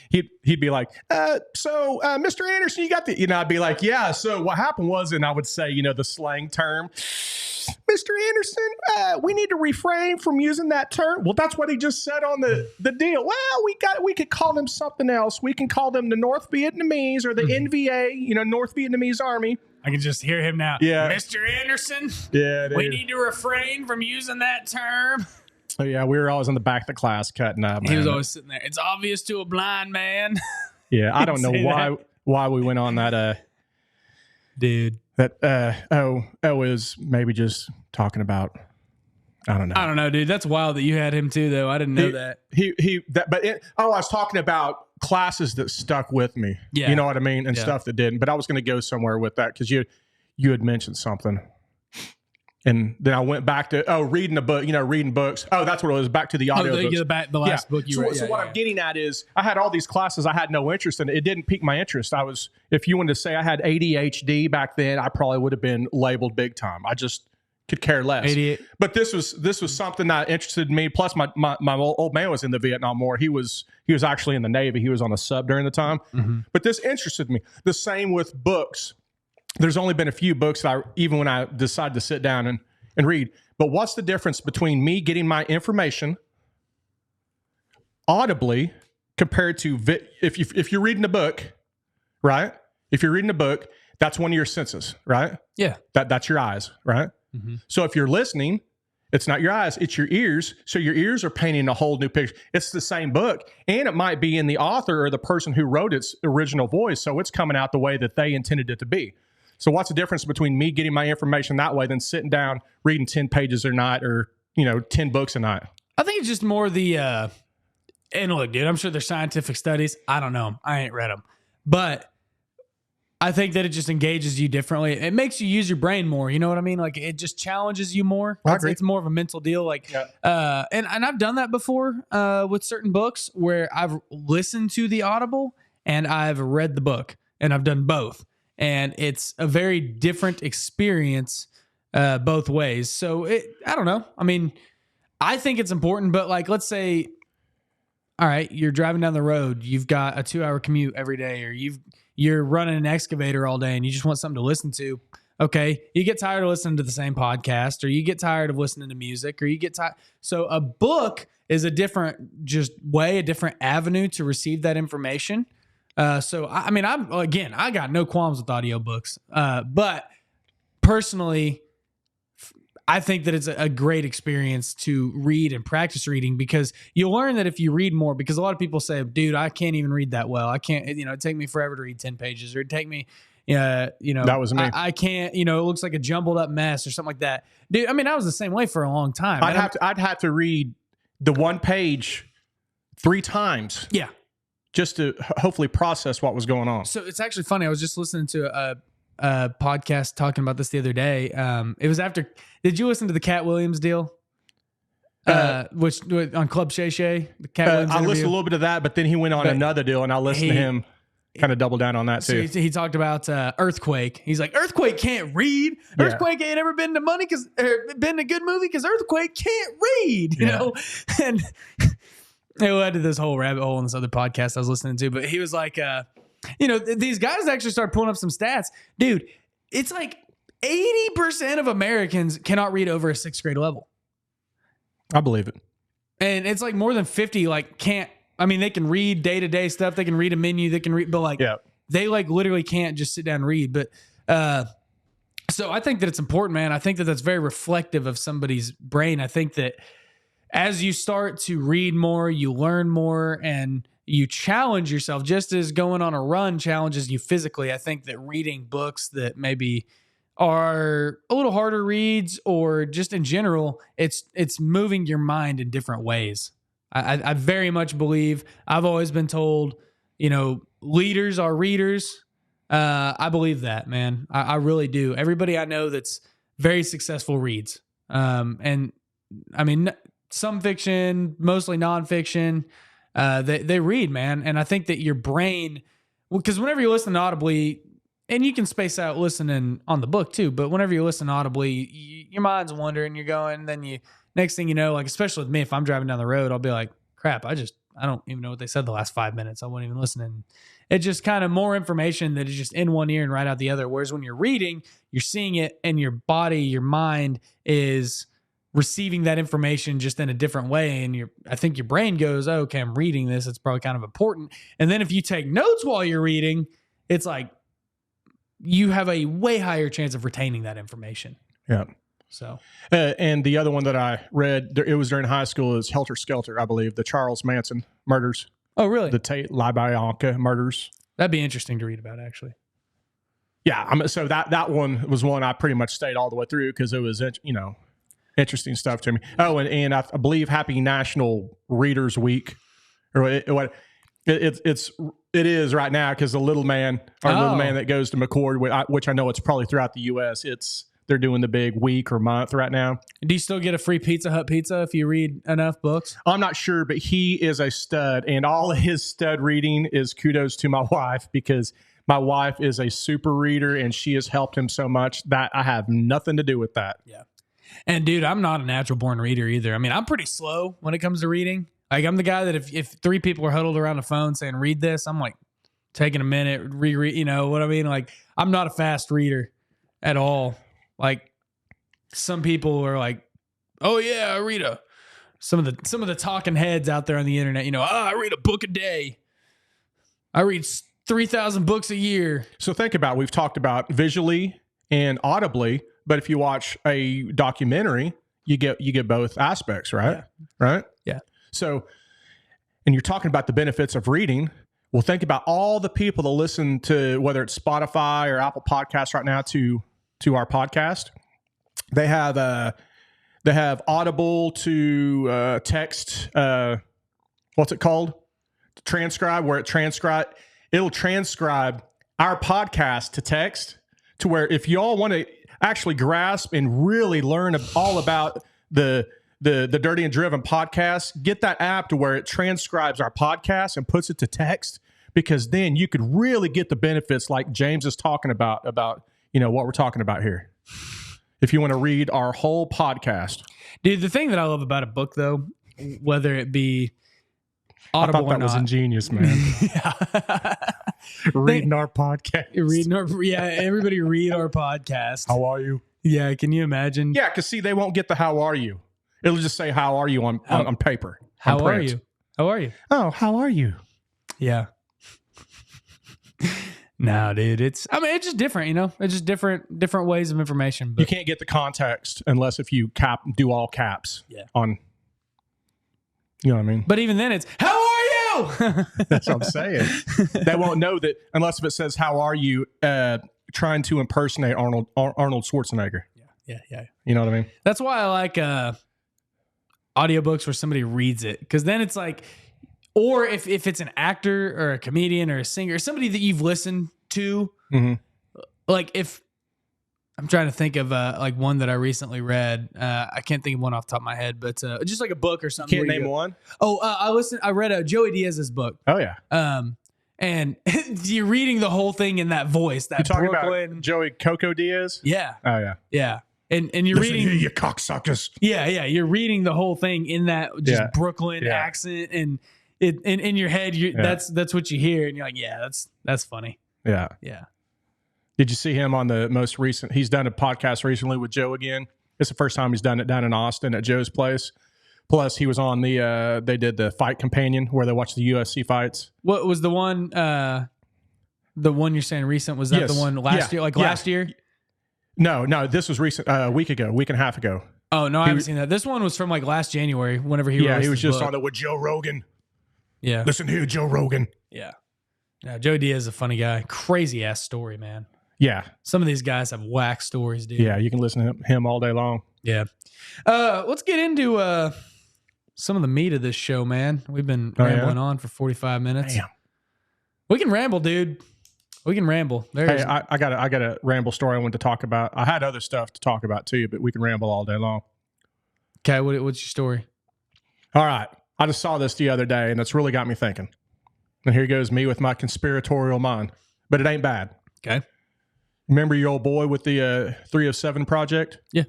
he'd be like, Mr. Anderson, you got the, I'd be like, yeah. So what happened was, and I would say, the slang term, Mr. Anderson, we need to refrain from using that term. Well, that's what he just said on the deal. Well, we could call them something else. We can call them the North Vietnamese or the NVA, North Vietnamese Army.
I can just hear him now.
Yeah.
Mr. Anderson,
yeah,
we need to refrain from using that term.
So yeah, we were always in the back of the class cutting up.
He was always sitting there. It's obvious to a blind man.
Yeah, I don't know why we went on that.
Dude.
That is maybe just talking about. I don't know,
dude. That's wild that you had him too, though. I didn't know that.
I was talking about classes that stuck with me.
Yeah.
You know what I mean, and stuff that didn't. But I was going to go somewhere with that because you had mentioned something, and then I went back to reading a book. Reading books. Oh, that's what it was. Back to the audio books.
The last book you read.
So what I'm getting at is, I had all these classes I had no interest in. It didn't pique my interest. If you wanted to say I had ADHD back then, I probably would have been labeled big time. I just could care less.
88.
But this was something that interested me. Plus, my old man was in the Vietnam War. He was actually in the Navy. He was on a sub during the time.
Mm-hmm.
But this interested me. The same with books. There's only been a few books that even when I decided to sit down and read. But what's the difference between me getting my information audibly compared to if you're reading a book, right? If you're reading a book, that's one of your senses, right?
Yeah.
That's your eyes, right?
Mm-hmm.
So if you're listening, it's not your eyes, it's your ears. So your ears are painting a whole new picture. It's the same book, and it might be in the author or the person who wrote its original voice. So it's coming out the way that they intended it to be. So what's the difference between me getting my information that way than sitting down, reading 10 pages a night or, 10 books a night?
I think it's just more the, and look, dude, I'm sure there's scientific studies. I don't know them. I ain't read them. But I think that it just engages you differently. It makes you use your brain more. You know what I mean? Like, it just challenges you more.
I agree.
It's more of a mental deal. Like, and I've done that before with certain books where I've listened to the Audible and I've read the book, and I've done both. And it's a very different experience both ways. So I don't know. I mean, I think it's important, but like, let's say, all right, you're driving down the road, you've got a 2-hour commute every day, or you're running an excavator all day and you just want something to listen to. Okay. You get tired of listening to the same podcast, or you get tired of listening to music, or you get tired. So a book is a different a different avenue to receive that information. So I mean, I got no qualms with audiobooks. But personally, I think that it's a great experience to read and practice reading, because you'll learn that if you read more, because a lot of people say, dude, I can't even read that well. I can't, it'd take me forever to read 10 pages, or it'd take me, that
was me.
I can't, it looks like a jumbled up mess or something like that. Dude, I mean, I was the same way for a long time.
I'd have to read the one page 3 times.
Yeah.
Just to hopefully process what was going on.
So it's actually funny. I was just listening to a podcast talking about this the other day. It was after. Did you listen to the Cat Williams deal? Which on Club Shay Shay, the Cat Williams
I
interview?
listened a little bit of that, but then he went on another deal, and I listened to him kind of double down on that too.
So he talked about Earthquake. He's like, Earthquake can't read.
Yeah.
Earthquake ain't ever been to money been a good movie because Earthquake can't read. You know, and it led to this whole rabbit hole in this other podcast I was listening to. But he was like, these guys actually started pulling up some stats. Dude, it's like 80% of Americans cannot read over a 6th grade level.
I believe it.
And it's like more than 50 can't. I mean, they can read day-to-day stuff. They can read a menu. They can read, but they literally can't just sit down and read. But so I think that it's important, man. I think that that's very reflective of somebody's brain. I think that as you start to read more, you learn more, and you challenge yourself, just as going on a run challenges you physically. I think that reading books that maybe are a little harder reads, or just in general, it's moving your mind in different ways. I very much believe, I've always been told, leaders are readers. I believe that, man. I really do. Everybody I know that's very successful reads. And I mean, some fiction, mostly nonfiction, they read, man. And I think that your brain, because whenever you listen audibly, and you can space out listening on the book too, but whenever you listen audibly, your mind's wandering, you're going, then next thing you know, especially with me, if I'm driving down the road, I'll be like, crap, I don't even know what they said the last 5 minutes. I wasn't even listening. It's just kind of more information that is just in one ear and right out the other. Whereas when you're reading, you're seeing it, and your body, your mind is receiving that information just in a different way. And I think your brain goes, oh, okay, I'm reading this. It's probably kind of important. And then if you take notes while you're reading, it's like you have a way higher chance of retaining that information.
Yeah.
So,
and the other one that I read, it was during high school, is Helter Skelter, I believe, the Charles Manson murders.
oh really?
The Tate LaBianca murders.
That'd be interesting to read about, actually.
Yeah, so that one was one I pretty much stayed all the way through because it was, interesting stuff to me. Oh, and I believe Happy National Readers Week, or it is right now because the little man that goes to McCord, which I know it's probably throughout the U.S. They're doing the big week or month right now.
Do you still get a free Pizza Hut pizza if you read enough books?
I'm not sure, but he is a stud, and all of his stud reading is kudos to my wife because my wife is a super reader, and she has helped him so much that I have nothing to do with that.
Yeah. And, dude, I'm not a natural born reader either. I mean, I'm pretty slow when it comes to reading. Like, I'm the guy that if three people are huddled around a phone saying, read this, I'm like taking a minute, reread, you know what I mean? Like, I'm not a fast reader at all. Like, some people are like, oh, yeah, I read some of the talking heads out there on the internet, I read a book a day. I read 3,000 books a year.
So think about, we've talked about visually and audibly, but if you watch a documentary, you get both aspects, right?
Yeah.
Right?
Yeah.
So, and you're talking about the benefits of reading. Well, think about all the people that listen to, whether it's Spotify or Apple Podcasts right now, to our podcast. They have Audible to text. What's it called? Transcribe, where it'll transcribe our podcast to text, to where if y'all want to actually grasp and really learn all about the Dirty and Driven podcast, get that app to where it transcribes our podcast and puts it to text, because then you could really get the benefits like James is talking about what we're talking about here. If you want to read our whole podcast.
Dude, the thing that I love about a book, though, whether it be Audible or not.
Was ingenious, man.
Yeah.
Reading our podcast.
Everybody read our podcast.
How are you?
Yeah, can you imagine?
Yeah, because see, they won't get the how are you. It'll just say how are you on paper.
How are you? How are you?
Oh, how are you?
Yeah. No, dude, it's just different, It's just different ways of information. But
you can't get the context unless if you do all caps on. You know what I mean?
But even then, it's how are you?
That's what I'm saying. They won't know that unless if it says how are you, trying to impersonate Arnold Schwarzenegger.
Yeah.
You know what I mean?
That's why I like audiobooks where somebody reads it, because then it's like, or if it's an actor or a comedian or a singer, somebody that you've listened to, like if. I'm trying to think of like one that I recently read. I can't think of one off the top of my head, but just like a book or something.
Can't name one?
Oh, I read Joey Diaz's book.
Oh yeah.
And you're reading the whole thing in that voice. That
you're talking
Brooklyn
about Joey Coco Diaz?
Yeah.
Oh yeah.
Yeah. And you're reading
here, you cocksuckers.
Yeah. You're reading the whole thing in that just Brooklyn accent, and in your head, that's what you hear, and you're like, yeah, that's funny.
Yeah.
Yeah.
Did you see him on the most recent? He's done a podcast recently with Joe again. It's the first time he's done it down in Austin at Joe's place. Plus, he was on they did the Fight Companion where they watch the UFC fights.
What was the one you're saying recent? Was that the one last year? Last year?
No, this was recent, a week and a half ago.
Oh, no, I haven't seen that. This one was from like last January, whenever he
he was just on it with Joe Rogan.
Yeah.
Listen here, Joe Rogan.
Yeah. Yeah, Joe Diaz is a funny guy. Crazy ass story, man.
Yeah.
Some of these guys have whack stories, dude.
Yeah, you can listen to him all day long.
Yeah. Let's get into some of the meat of this show, man. We've been rambling on for 45 minutes.
Damn.
We can ramble, dude. We can ramble.
Hey, I got a ramble story I wanted to talk about. I had other stuff to talk about too, but we can ramble all day long.
Okay, what's your story?
All right. I just saw this the other day, and it's really got me thinking. And here goes me with my conspiratorial mind. But it ain't bad.
Okay.
Remember your old boy with the 307 project?
Yeah.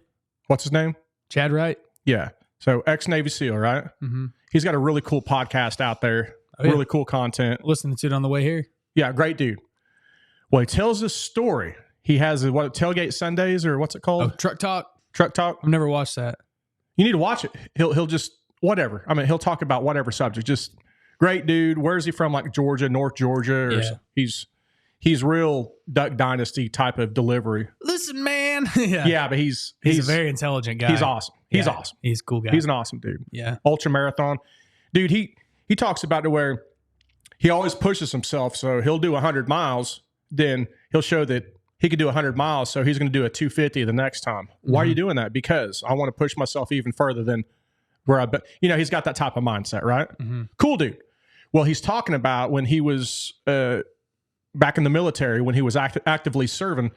What's his name?
Chad Wright?
Yeah. So ex-Navy SEAL, right?
Mm-hmm.
He's got a really cool podcast out there. Oh, yeah. Really cool content.
Listening to it on the way here.
Yeah, great dude. Well, he tells this story. He has Tailgate Sundays, or what's it called?
Oh, Truck Talk.
Truck Talk.
I've never watched that.
You need to watch it. He'll just whatever. I mean, he'll talk about whatever subject. Just great dude. Where is he from? Like Georgia, North Georgia, or he's real Duck Dynasty type of delivery.
Listen, man. man.
Yeah, but he's
a very intelligent guy.
He's awesome. He's
Yeah,
awesome.
He's a cool guy.
He's an awesome dude.
Yeah.
Ultra marathon. Dude, he talks about it where he always pushes himself. So he'll do 100 miles. Then he'll show that he could do 100 miles. So he's going to do a 250 the next time. Why are you doing that? Because I want to push myself even further than where I've been. You know, he's got that type of mindset, right? Cool dude. Well, he's talking about when he was back in the military, when he was actively serving,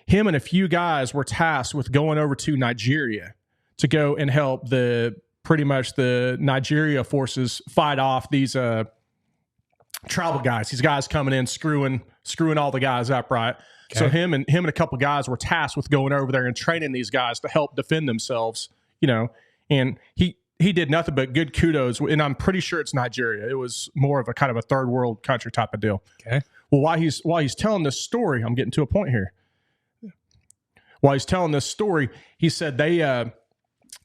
him and a few guys were tasked with going over to Nigeria to go and help pretty much the Nigeria forces fight off these tribal guys. These guys coming in, screwing all the guys up, right? Okay. So him and a couple guys were tasked with going over there and training these guys to help defend themselves, you know. And he did nothing but good kudos. And I'm pretty sure it's Nigeria. It was more of a kind of a third world country type of deal. Okay. Well, while he's telling this story, I'm getting to a point here. While he's telling this story, he said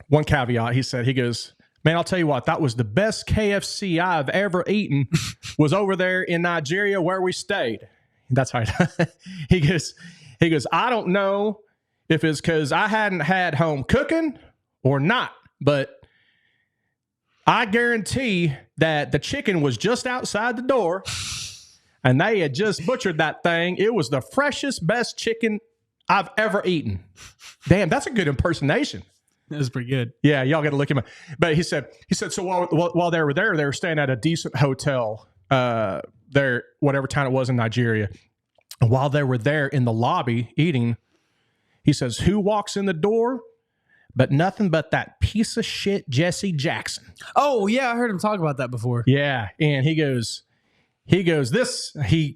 one caveat, he goes, man, I'll tell you what, that was the best KFC I've ever eaten was over there in Nigeria where we stayed. That's how he goes, I don't know if it's because I hadn't had home cooking or not, but I guarantee that the chicken was just outside the door and they had just butchered that thing. It was the freshest, best chicken I've ever eaten. Damn, that's a good impersonation.
That was pretty good.
Yeah, y'all got to look him up. But he said, so while they were there, they were staying at a decent hotel there, whatever town it was in Nigeria. And while they were there in the lobby eating, he says, who walks in the door? But nothing but that piece of shit, Jesse Jackson.
Oh, yeah, I heard him talk about that before.
Yeah, and he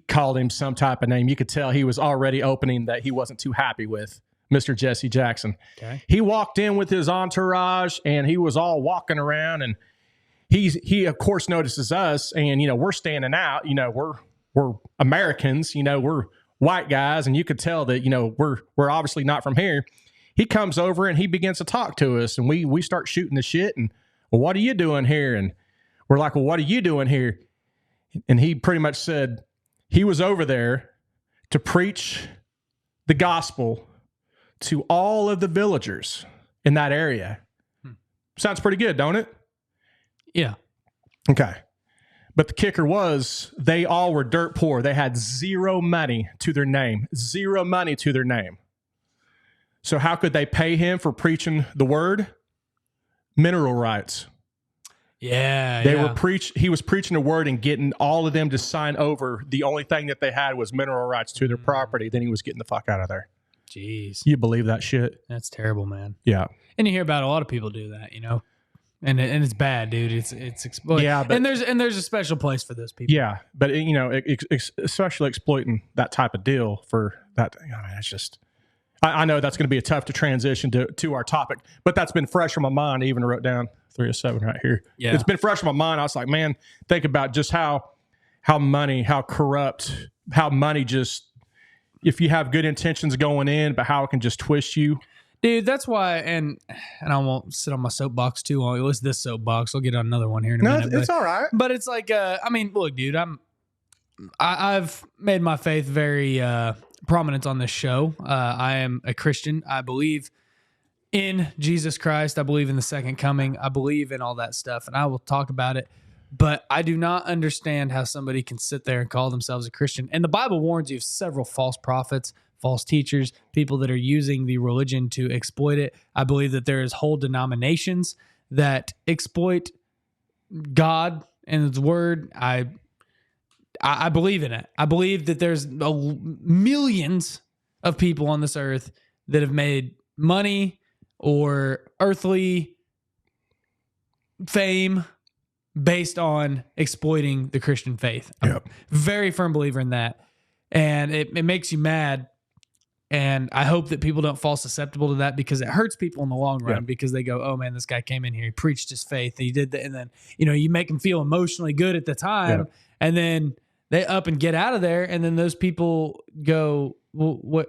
called him some type of name. You could tell he was already opening that he wasn't too happy with. Mr. Jesse Jackson. Okay. He walked in with his entourage and he was all walking around and he of course notices us and, you know, we're standing out, you know, we're Americans, you know, we're white guys and you could tell that, you know, we're obviously not from here. He comes over and he begins to talk to us and we start shooting the shit and, well, what are you doing here? And we're like, well, what are you doing here? And he pretty much said he was over there to preach the gospel to all of the villagers in that area. Sounds pretty good, don't it?
Yeah.
Okay. But the kicker was they all were dirt poor. They had zero money to their name. Zero money to their name. So how could they pay him for preaching the word? Mineral rights.
Yeah.
He was preaching the word and getting all of them to sign over. The only thing that they had was mineral rights to their property. Then he was getting the fuck out of there.
Jeez.
You believe that shit?
That's terrible, man.
Yeah.
And you hear about a lot of people do that, you know? And it's bad, dude. It's yeah, but, and there's a special place for those people.
Yeah, but you know, especially exploiting that type of deal for that. I mean, it's just. I know that's going to be a tough to transition to our topic, but that's been fresh on my mind. I even wrote down 307 right here. Yeah, it's been fresh on my mind. I was like, man, think about just how corrupt, how money just. If you have good intentions going in, but how it can just twist you.
Dude, that's why, and I won't sit on my soapbox too long. It was this soapbox. I'll get on another one here in a minute.
It's all right.
But it's like, I mean, look, dude, I've made my faith very prominent on this show. I am a Christian. I believe in Jesus Christ. I believe in the second coming. I believe in all that stuff, and I will talk about it. But I do not understand how somebody can sit there and call themselves a Christian. And the Bible warns you of several false prophets, false teachers, people that are using the religion to exploit it. I believe that there is whole denominations that exploit God and His Word. I believe in it. I believe that there's millions of people on this earth that have made money or earthly fame based on exploiting the Christian faith. I'm a very firm believer in that. And it makes you mad. And I hope that people don't fall susceptible to that because it hurts people in the long run because they go, oh man, this guy came in here, he preached his faith, he did that. And then, you know, you make them feel emotionally good at the time and then they up and get out of there. And then those people go, well, what?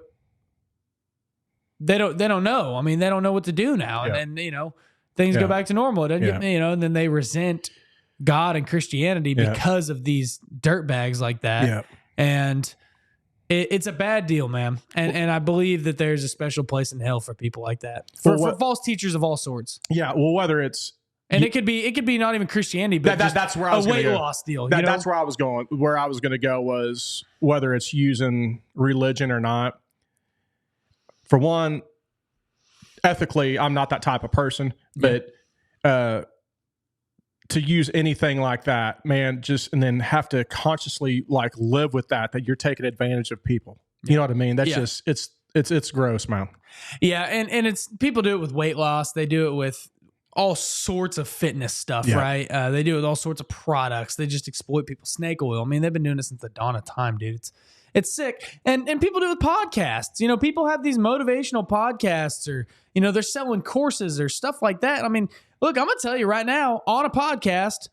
They don't know. I mean, they don't know what to do now. And then, you know, things go back to normal. You know, and then they resent God and Christianity because of these dirtbags like that. Yeah. And It's a bad deal, man. And I believe that there's a special place in hell for people like that, for false teachers of all sorts.
Yeah. Well, whether it's,
and it could be not even Christianity, but
that's where I was
a weight loss deal.
That's where I was going. Where I was going to go was whether it's using religion or not. For one, ethically, I'm not that type of person, but to use anything like that, man, and then have to consciously like live with that you're taking advantage of people. You know what I mean? That's just, it's gross, man.
Yeah. And it's, people do it with weight loss. They do it with all sorts of fitness stuff, right? They do it with all sorts of products. They just exploit people. Snake oil. I mean, they've been doing this since the dawn of time, dude. It's sick. And people do it with podcasts. You know, people have these motivational podcasts, or, you know, they're selling courses or stuff like that. I mean, look, I'm going to tell you right now, on a podcast,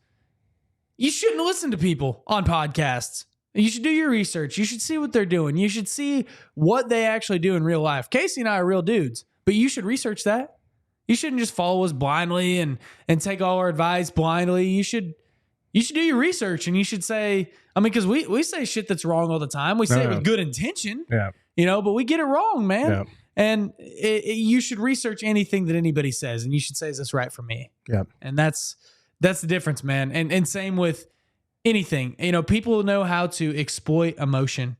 you shouldn't listen to people on podcasts. You should do your research. You should see what they're doing. You should see what they actually do in real life. Casey and I are real dudes, but you should research that. You shouldn't just follow us blindly and take all our advice blindly. You should do your research, and you should say, I mean, because we say shit that's wrong all the time. We say it with good intention, you know, but we get it wrong, man. Yeah. And you should research anything that anybody says, and you should say, is this right for me? Yeah. And that's the difference, man. And same with anything. You know, people know how to exploit emotion,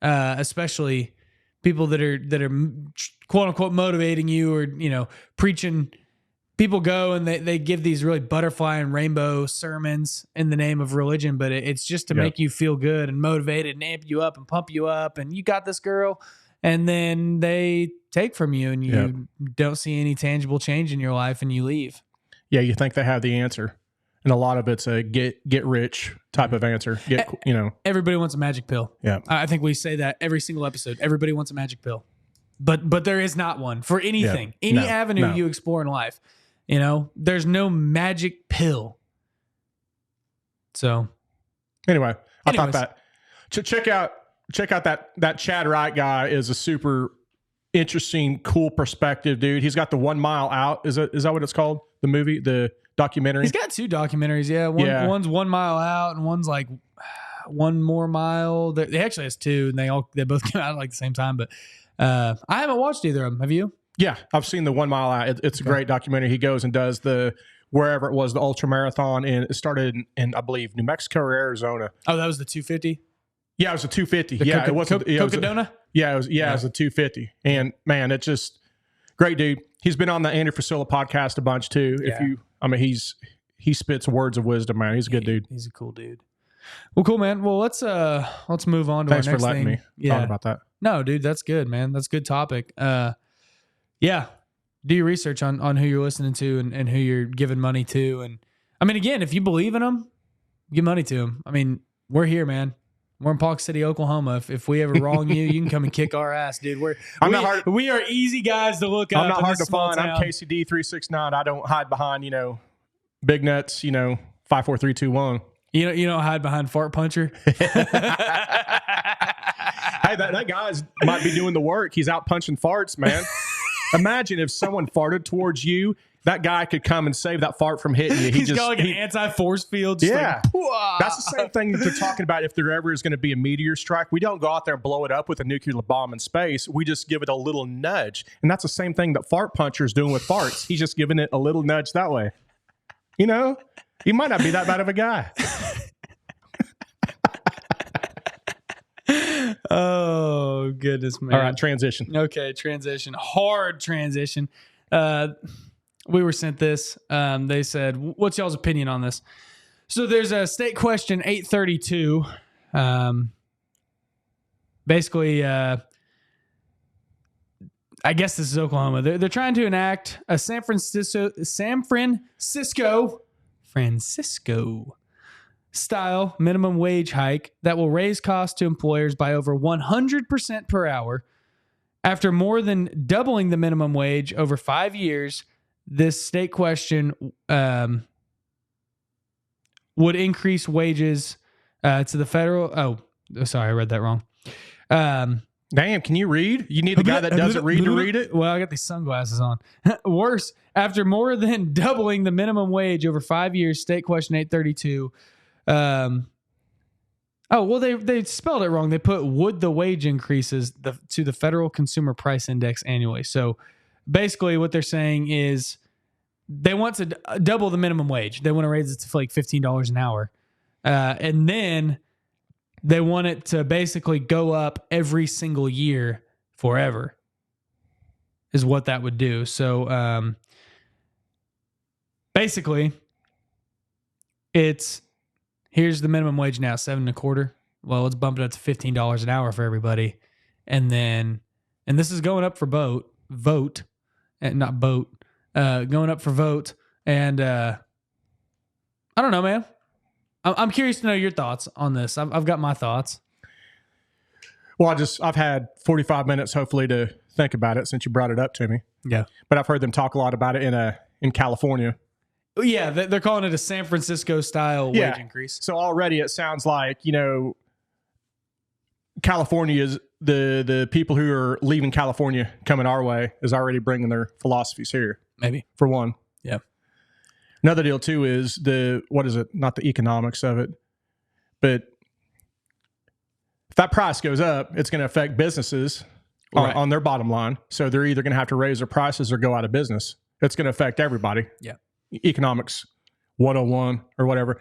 especially people that are quote unquote motivating you, or, you know, preaching. People go and they give these really butterfly and rainbow sermons in the name of religion, but it's just to make you feel good and motivated and amp you up and pump you up, and you got this, girl. And then they take from you, and you don't see any tangible change in your life, and you leave. Yeah, you think they have the answer. And a lot of it's a get rich type of answer. You know, everybody wants a magic pill. Yeah. I think we say that every single episode. Everybody wants a magic pill. But there is not one for anything. Any avenue you explore in life. You know, there's no magic pill. So anyway, I thought that check out that Chad Wright guy is a super interesting, cool perspective, dude. He's got the 1 Mile Out. Is that what it's called? The movie, the documentary. He's got 2 documentaries. Yeah. One's 1 Mile Out, and one's like 1 More Mile. They actually has 2, and they both came out at like the same time. But I haven't watched either of them. Have you? Yeah, I've seen the 1 Mile Out. It's a great documentary. He goes and does wherever it was, the ultra marathon, and it started in I believe New Mexico or Arizona. Oh, that was the 250. Yeah, it was a 250. It wasn't Cocodona. It was a 250. And man, it's just great, dude. He's been on the Andrew Frisella podcast a bunch too. He spits words of wisdom, man. He's a good dude. He's a cool dude. Well, cool, man. Well, let's move on to our next thing. Thanks for letting me talk about that. No, dude, that's good, man. That's a good topic. Yeah. Do your research on who you're listening to and who you're giving money to. And I mean, again, if you believe in them, give money to them. I mean, we're here, man. We're in Polk City, Oklahoma. If we ever wrong you, you can come and kick our ass, dude. We are easy guys to look up. I'm not hard to find. I'm KCD369. I don't hide behind, big nuts, 5, 4, 3, 2, 1. You don't hide behind Fart Puncher. Hey, that guy might be doing the work. He's out punching farts, man. Imagine if someone farted towards you, that guy could come and save that fart from hitting you. He's got like an anti-force field. Yeah. Like, that's the same thing that they're talking about. If there ever is going to be a meteor strike, we don't go out there and blow it up with a nuclear bomb in space. We just give it a little nudge. And that's the same thing that Fart Puncher is doing with farts. He's just giving it a little nudge that way. He might not be that bad of a guy. Oh, goodness, man. All right, transition. Okay, transition. Hard transition. We were sent this. They said, what's y'all's opinion on this? So there's a state question 832. Basically, I guess this is Oklahoma. They're trying to enact a San Francisco style minimum wage hike that will raise costs to employers by over 100% per hour. After more than doubling the minimum wage over 5 years, this state question would increase wages to the federal. Oh, sorry, I read that wrong. Damn, can you read? You need the guy that doesn't read to read it? Well, I got these sunglasses on. Worse, after more than doubling the minimum wage over 5 years, state question 832. Oh, well, they spelled it wrong. They put would the wage increases to the Federal Consumer Price Index annually. So basically what they're saying is they want to double the minimum wage. They want to raise it to like $15 an hour. And then they want it to basically go up every single year forever is what that would do. So basically here's the minimum wage now, $7.25. Well, let's bump it up to $15 an hour for everybody. And this is going up for vote, and not boat, going up for vote. And I don't know, man. I'm curious to know your thoughts on this. I've got my thoughts.
Well, I've had 45 minutes, hopefully, to think about it since you brought it up to me.
Yeah.
But I've heard them talk a lot about it in California.
Yeah, they're calling it a San Francisco style wage increase.
So already it sounds like, California is the people who are leaving California coming our way is already bringing their philosophies here.
Maybe.
For one.
Yeah.
Another deal too is not the economics of it, but if that price goes up, it's going to affect businesses on their bottom line. So they're either going to have to raise their prices or go out of business. It's going to affect everybody.
Yeah.
Economics 101 or whatever.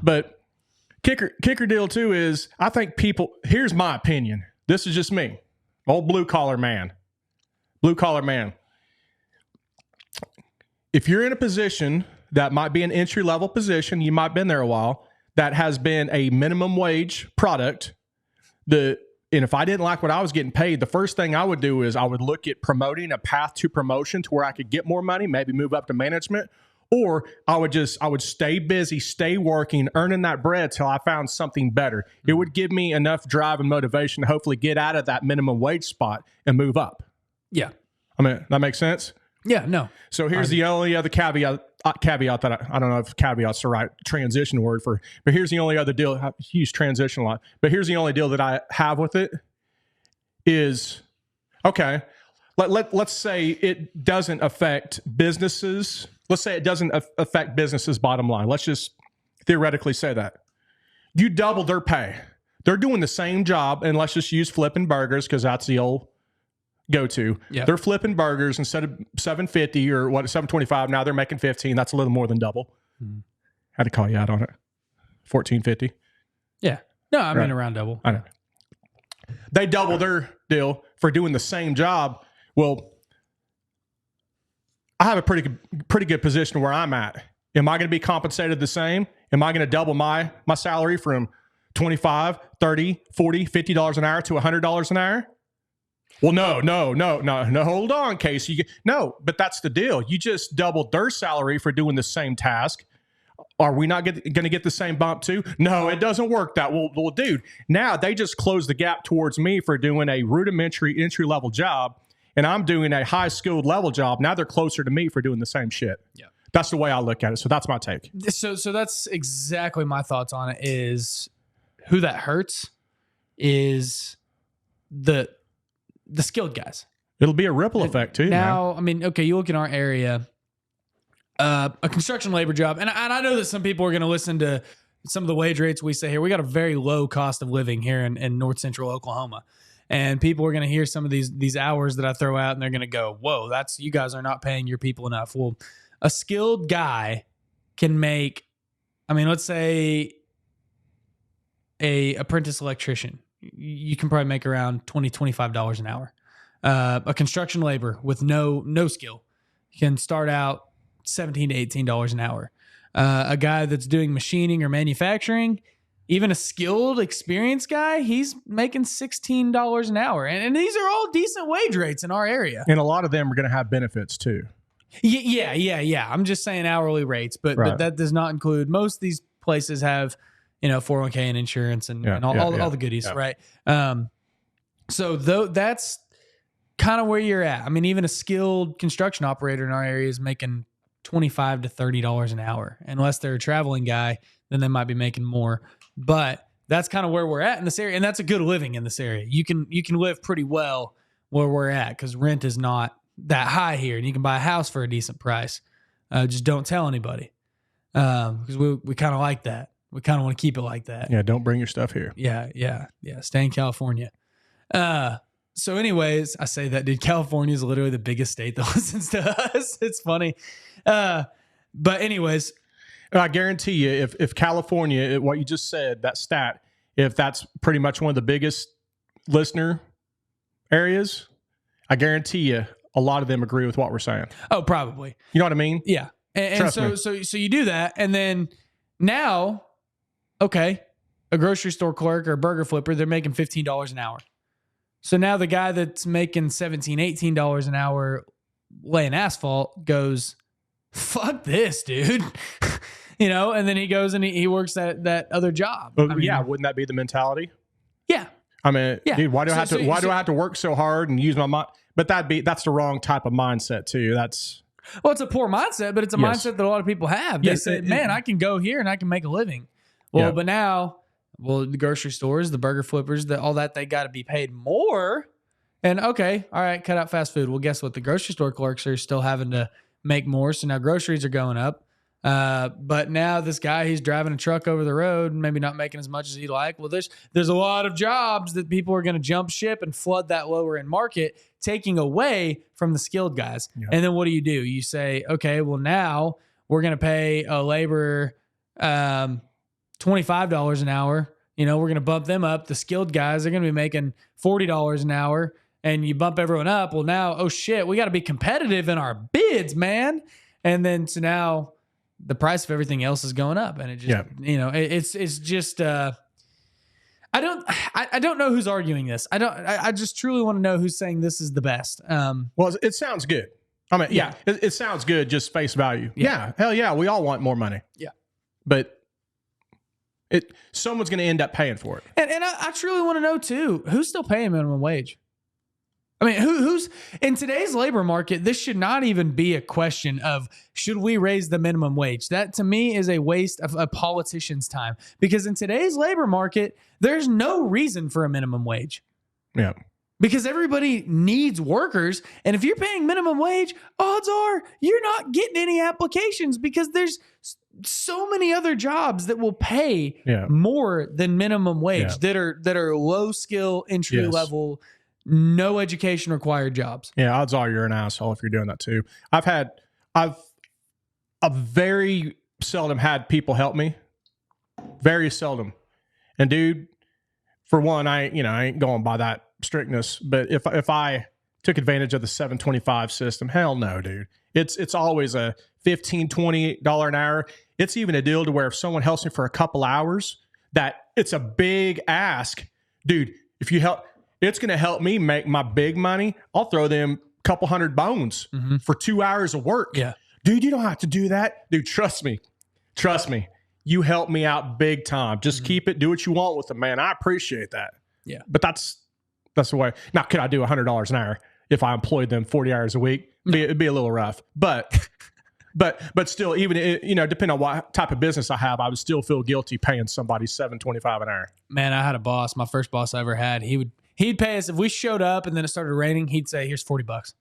But kicker deal too is I think here's my opinion. This is just me. Old blue collar man. If you're in a position that might be an entry level position, you might have been there a while, that has been a minimum wage product, and if I didn't like what I was getting paid, the first thing I would do is I would look at promoting a path to promotion to where I could get more money, maybe move up to management, or I would stay busy, stay working, earning that bread till I found something better. It would give me enough drive and motivation to hopefully get out of that minimum wage spot and move up.
Yeah.
I mean, that makes sense?
Yeah, no.
So here's the only other caveat that I don't know if caveat's the right transition word for, but here's the only other deal. I use transition a lot, but here's the only deal that I have with it is, okay, let's say it doesn't affect businesses. Let's say it doesn't affect businesses' bottom line. Let's just theoretically say that. You double their pay. They're doing the same job, and let's just use flipping burgers because that's the old go-to.
Yeah.
They're flipping burgers instead of $7.50 or $7.25. Now they're making $15. That's a little more than double. Had to call you out on it. $14.50.
Yeah. No, I mean around double.
I know. They double their deal for doing the same job. Well, I have a pretty good position where I'm at. Am I going to be compensated the same? Am I going to double my salary from $25, $30, $40, $50 an hour to $100 an hour? Well, no. Hold on, Casey. No, but that's the deal. You just doubled their salary for doing the same task. Are we not going to get the same bump too? No, it doesn't work that well, dude. Now they just closed the gap towards me for doing a rudimentary entry level job, and I'm doing a high skilled level job. Now they're closer to me for doing the same shit. Yeah, that's the way I look at it. So that's my take.
So that's exactly my thoughts on it. Is who that hurts is the skilled guys.
It'll be a ripple effect too.
Now,
man.
I mean, okay, you look in our area, a construction labor job, and I know that some people are going to listen to some of the wage rates we say here. We got a very low cost of living here in North Central Oklahoma, and people are going to hear some of these hours that I throw out, and they're going to go, "Whoa, you guys are not paying your people enough." Well, a skilled guy can make, I mean, let's say a apprentice electrician. You can probably make around $20, $25 an hour. A construction labor with no skill can start out $17 to $18 an hour. A guy that's doing machining or manufacturing, even a skilled, experienced guy, he's making $16 an hour. And these are all decent wage rates in our area.
And a lot of them are going to have benefits too.
Yeah. I'm just saying hourly rates, but that does not include, most of these places have 401k and insurance and all the goodies, right? So that's kind of where you're at. I mean, even a skilled construction operator in our area is making $25 to $30 an hour. Unless they're a traveling guy, then they might be making more. But that's kind of where we're at in this area, and that's a good living in this area. You can live pretty well where we're at because rent is not that high here, and you can buy a house for a decent price. Just don't tell anybody because we kind of like that. We kind of want to keep it like that.
Yeah, don't bring your stuff here.
Yeah. Stay in California. So anyways, I say that, dude, California is literally the biggest state that listens to us. It's funny. But anyways,
I guarantee you, if California, what you just said, that stat, if that's pretty much one of the biggest listener areas, I guarantee you a lot of them agree with what we're saying.
Oh, probably.
You know what I mean?
Yeah. And so you do that. And then now, okay, a grocery store clerk or a burger flipper, they're making $15 an hour. So now the guy that's making $17, $18 an hour laying asphalt goes, fuck this, dude. And then he goes and he works that other job.
Wouldn't that be the mentality?
Yeah.
I mean, dude, why do I have to work so hard and use my mind? But that's the wrong type of mindset too.
Well, it's a poor mindset, but it's a mindset that a lot of people have. They say, man, I can go here and I can make a living. Well, but now, the grocery stores, the burger flippers, all that, they got to be paid more. And okay, all right, cut out fast food. Well, guess what? The grocery store clerks are still having to make more. So now groceries are going up. But now this guy, he's driving a truck over the road and maybe not making as much as he'd like. Well, there's a lot of jobs that people are going to jump ship and flood that lower end market, taking away from the skilled guys. Yeah. And then what do? You say, okay, well now we're going to pay a laborer $25 an hour. We're going to bump them up. The skilled guys are going to be making $40 an hour, and you bump everyone up. Well, now, oh shit, we got to be competitive in our bids, man. And then so now the price of everything else is going up, and it just, it's just. I don't know who's arguing this. I just truly want to know who's saying this is the best.
Well, it sounds good. I mean, it sounds good. Just face value. Yeah. Hell yeah. We all want more money.
Yeah.
But someone's going to end up paying for it.
And I truly want to know too, who's still paying minimum wage? I mean, who's in today's labor market? This should not even be a question of should we raise the minimum wage. That to me is a waste of a politician's time, because in today's labor market, there's no reason for a minimum wage.
Yeah.
Because everybody needs workers. And if you're paying minimum wage, odds are you're not getting any applications, because there's so many other jobs that will pay more than minimum wage that are low skill, entry level, no education required jobs.
Yeah, odds are you're an asshole if you're doing that too. I've very seldom had people help me. Very seldom. And dude, for one, I ain't going by that strictness, but if I took advantage of the 725 system, hell no, dude. It's always a $15, $20 an hour. It's even a deal to where if someone helps me for a couple hours, that it's a big ask. Dude, if you help, it's going to help me make my big money. I'll throw them a couple hundred bones for 2 hours of work.
Yeah.
Dude, you don't have to do that. Dude, trust me. You help me out big time. Just keep it. Do what you want with it, man. I appreciate that.
Yeah.
But that's the way. Now, could I do $100 an hour if I employed them 40 hours a week? It'd be a little rough. But still, even depending on what type of business I have, I would still feel guilty paying somebody $7.25 an hour.
Man, I had a boss. My first boss I ever had. He'd pay us if we showed up and then it started raining. He'd say, "Here's $40.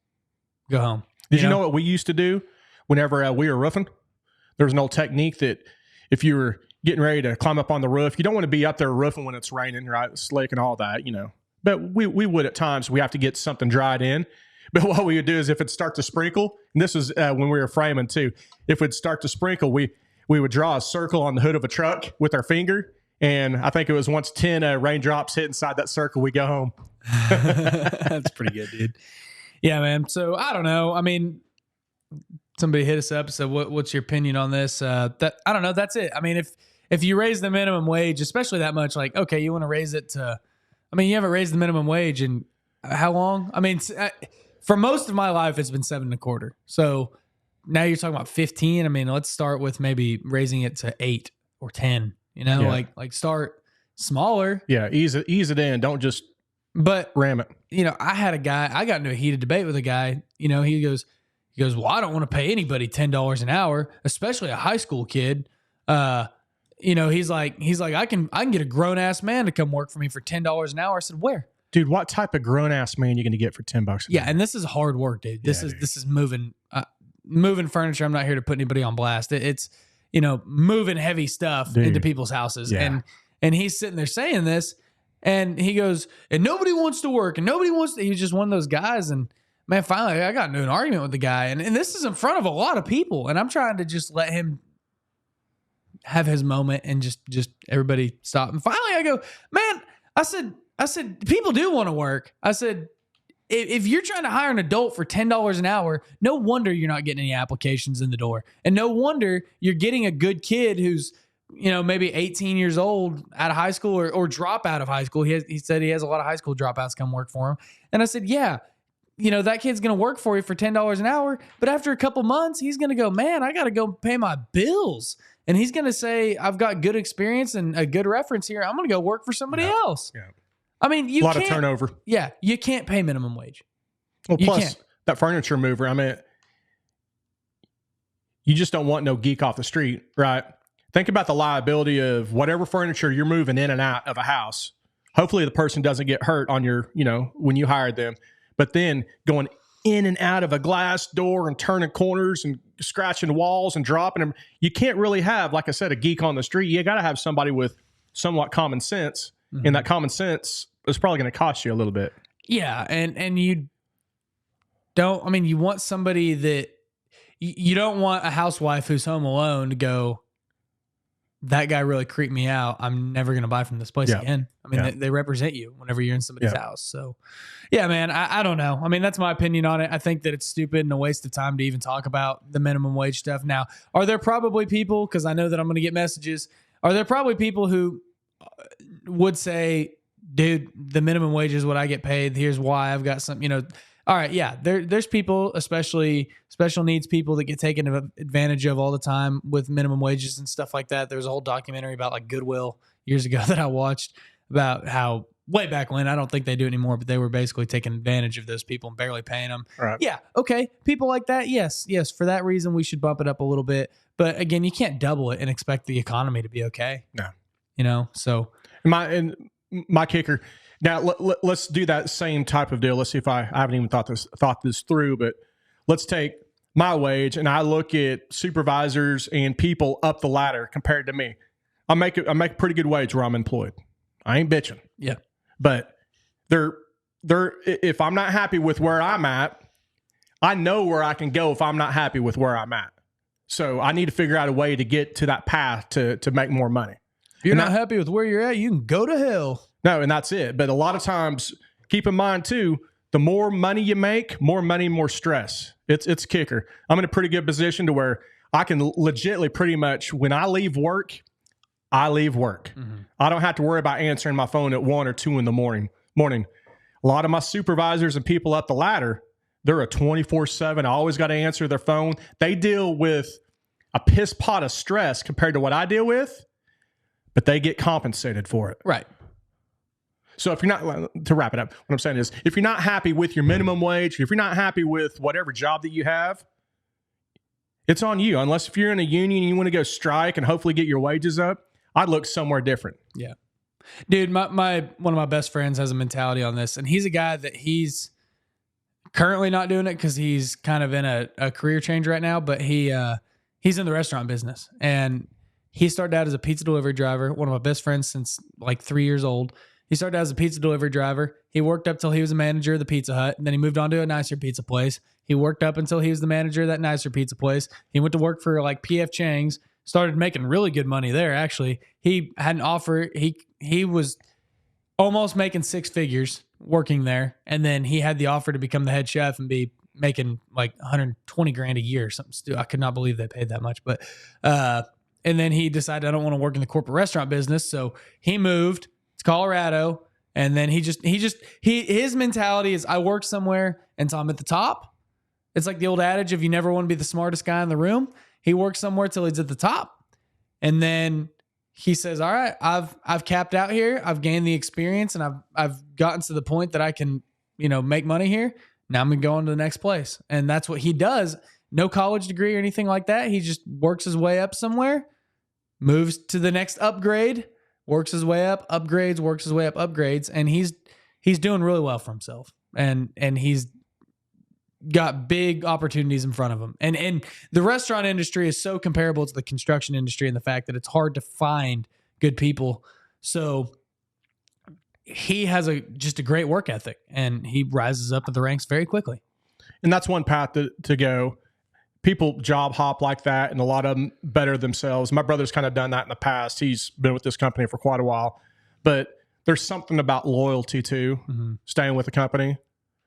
Go home."
Did you know what we used to do whenever we were roofing? There was an old technique that if you were getting ready to climb up on the roof, you don't want to be up there roofing when it's raining, right? Slick and all that, But we would at times. We have to get something dried in. But what we would do is if it starts to sprinkle, and this is when we were framing too, if it start to sprinkle, we would draw a circle on the hood of a truck with our finger. And I think it was once 10 raindrops hit inside that circle, we go home.
That's pretty good, dude. Yeah, man. So I don't know. I mean, somebody hit us up. So what's your opinion on this? I don't know. That's it. I mean, if you raise the minimum wage, especially that much, like, okay, you want to raise it to, I mean, you haven't raised the minimum wage in how long? I mean, for most of my life, it's been 7.25. So now you're talking about 15. I mean, let's start with maybe raising it to 8 or 10, like start smaller.
Yeah. Ease it in. Don't just ram it.
I had a guy, I got into a heated debate with a guy, he goes, well, I don't want to pay anybody $10 an hour, especially a high school kid. He's like, I can get a grown ass man to come work for me for $10 an hour. I said, where?
Dude, what type of grown ass man you going to get for $10?
Yeah, and this is hard work, dude. This is moving furniture. I'm not here to put anybody on blast. It's moving heavy stuff into people's houses.
Yeah.
And he's sitting there saying this, and he goes, and nobody wants to work, and nobody wants to. He's just one of those guys. And man, finally, I got into an argument with the guy, and this is in front of a lot of people, and I'm trying to just let him have his moment and just everybody stop. And finally, I go, man, I said, people do want to work. I said, if you're trying to hire an adult for $10 an hour, no wonder you're not getting any applications in the door. And no wonder you're getting a good kid who's, maybe 18 years old out of high school or drop out of high school. He said he has a lot of high school dropouts come work for him. And I said, yeah, that kid's going to work for you for $10 an hour. But after a couple months, he's going to go, man, I got to go pay my bills. And he's going to say, I've got good experience and a good reference here. I'm going to go work for somebody else.
Yeah.
I mean,
a lot of turnover.
Yeah. You can't pay minimum wage.
Well, plus that furniture mover, I mean, you just don't want no geek off the street, right? Think about the liability of whatever furniture you're moving in and out of a house. Hopefully the person doesn't get hurt on your, when you hired them, but then going in and out of a glass door and turning corners and scratching walls and dropping them. You can't really have, like I said, a geek on the street. You got to have somebody with somewhat common sense. Mm-hmm. And that common sense is probably going to cost you a little bit.
Yeah. And you you want somebody that you don't want a housewife who's home alone to go, that guy really creeped me out. I'm never going to buy from this place again. I mean, they represent you whenever you're in somebody's house. So, yeah, man, I don't know. I mean, that's my opinion on it. I think that it's stupid and a waste of time to even talk about the minimum wage stuff. Now, are there probably people, because I know that I'm going to get messages, are there probably people who would say, dude, the minimum wage is what I get paid. Here's why. I've got some, all right, yeah, there's people, especially special needs people, that get taken advantage of all the time with minimum wages and stuff like that. There was a whole documentary about like Goodwill years ago that I watched about how way back when, I don't think they do anymore, but they were basically taking advantage of those people and barely paying them.
Right.
Yeah, okay, people like that, yes, for that reason, we should bump it up a little bit. But again, you can't double it and expect the economy to be okay.
No.
So.
My kicker. Now let's do that same type of deal. Let's see if I haven't even thought this through, but let's take my wage and I look at supervisors and people up the ladder compared to me. I make a pretty good wage where I'm employed. I ain't bitching.
Yeah.
But if I'm not happy with where I'm at, I know where I can go if I'm not happy with where I'm at. So I need to figure out a way to get to that path to make more money.
If you're not happy with where you're at, you can go to hell.
No, and that's it. But a lot of times, keep in mind too, the more money you make, more money, more stress. It's kicker. I'm in a pretty good position to where I can legitimately pretty much, when I leave work, I leave work. Mm-hmm. I don't have to worry about answering my phone at 1 or 2 in the morning. A lot of my supervisors and people up the ladder, they're a 24/7. I always got to answer their phone. They deal with a piss pot of stress compared to what I deal with, but they get compensated for it.
Right.
So if you're not, to wrap it up, what I'm saying is, if you're not happy with your minimum wage, if you're not happy with whatever job that you have, it's on you. Unless if you're in a union and you want to go strike and hopefully get your wages up, I'd look somewhere different.
Yeah. Dude, one of my best friends has a mentality on this, and he's a guy that he's currently not doing it because he's kind of in a career change right now, but he's in the restaurant business, and he started out as a pizza delivery driver, one of my best friends since like 3 years old. He started out as a pizza delivery driver. He worked up till he was a manager of the Pizza Hut, and then he moved on to a nicer pizza place. He worked up until he was the manager of that nicer pizza place. He went to work for like P.F. Chang's, started making really good money there, actually. He had an offer. He was almost making 6 figures working there, and then he had the offer to become the head chef and be making like $120,000 a year or something. I could not believe they paid that much. But and then he decided, I don't want to work in the corporate restaurant business, so he moved to Colorado, and then his mentality is, I work somewhere until I'm at the top. It's like the old adage of you never want to be the smartest guy in the room. He works somewhere till he's at the top, and then he says, all right, I've capped out here. I've gained the experience, and I've gotten to the point that I can, make money here. Now I'm going to go on to the next place. And that's what he does. No college degree or anything like that. He just works his way up somewhere, moves to the next upgrade, works his way up, upgrades, works his way up, upgrades. And he's doing really well for himself. And he's got big opportunities in front of them. And the restaurant industry is so comparable to the construction industry in the fact that it's hard to find good people. So he has just a great work ethic, and he rises up the ranks very quickly.
And that's one path to go. People job hop like that, and a lot of them better themselves. My brother's kind of done that in the past. He's been with this company for quite a while. But there's something about loyalty too, staying with the company,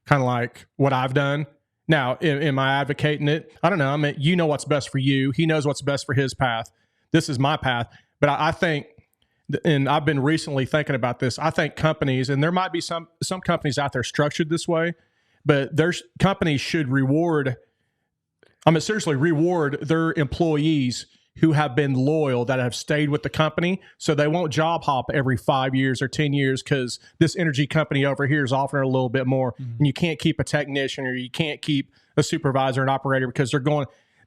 kind of like what I've done. Now, am I advocating it? I don't know. I mean, you know what's best for you. He knows what's best for his path. This is my path. But I think, and I've been recently thinking about this, I think companies, and there might be some companies out there structured this way, but there's companies should seriously reward their employees who have been loyal, that have stayed with the company, so they won't job hop every 5 years or 10 years because this energy company over here is offering a little bit more, and you can't keep a technician or you can't keep a supervisor and operator because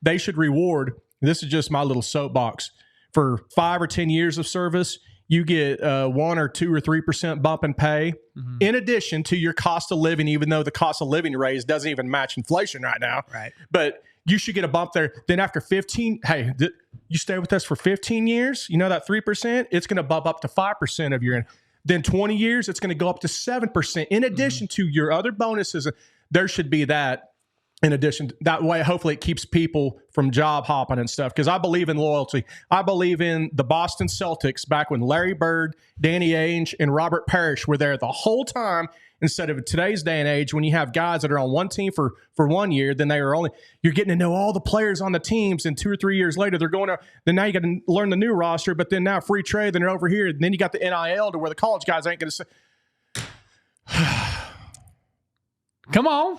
they should reward, this is just my little soapbox, for 5 or 10 years of service, you get 1 or 2 or 3% bump in pay, in addition to your cost of living, even though the cost of living raise doesn't even match inflation right now.
Right.
But you should get a bump there. Then after 15, you stay with us for 15 years, you know that 3%, it's going to bump up to 5% of your, then 20 years, it's going to go up to 7%. In addition to your other bonuses, there should be that. In addition, that way, hopefully it keeps people from job hopping and stuff. Because I believe in loyalty. I believe in the Boston Celtics back when Larry Bird, Danny Ainge, and Robert Parrish were there the whole time. Instead of today's day and age, when you have guys that are on one team for 1 year, then you're getting to know all the players on the teams, and 2 or 3 years later, they're going to, then now you got to learn the new roster, but then now free trade, then they're over here, and then you got the NIL to where the college guys ain't going to say,
come on.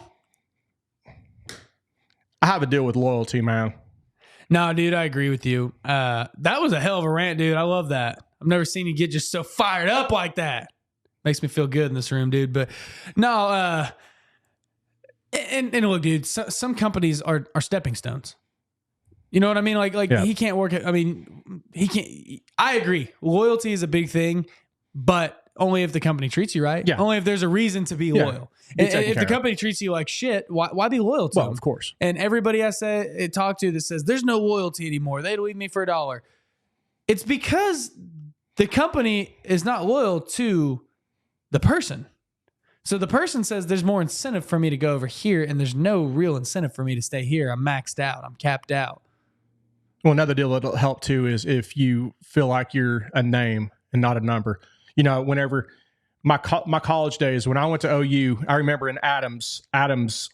I have a deal with loyalty, man.
No, dude, I agree with you. That was a hell of a rant, dude. I love that. I've never seen you get just so fired up like that. Makes me feel good in this room, dude. But no, and look, dude, some companies are stepping stones. You know what I mean? He can't work. I mean, he can't. I agree. Loyalty is a big thing, but only if the company treats you right.
Yeah.
Only if there's a reason to be loyal. If the company treats you like shit, why be loyal to them?
Well, of course.
And everybody I talk to that says there's no loyalty anymore, they'd leave me for $1. It's because the company is not loyal to the person. So the person says there's more incentive for me to go over here, and there's no real incentive for me to stay here. I'm maxed out. I'm capped out.
Well, another deal that'll help too is if you feel like you're a name and not a number. You know, whenever my college days, when I went to OU, I remember in Adams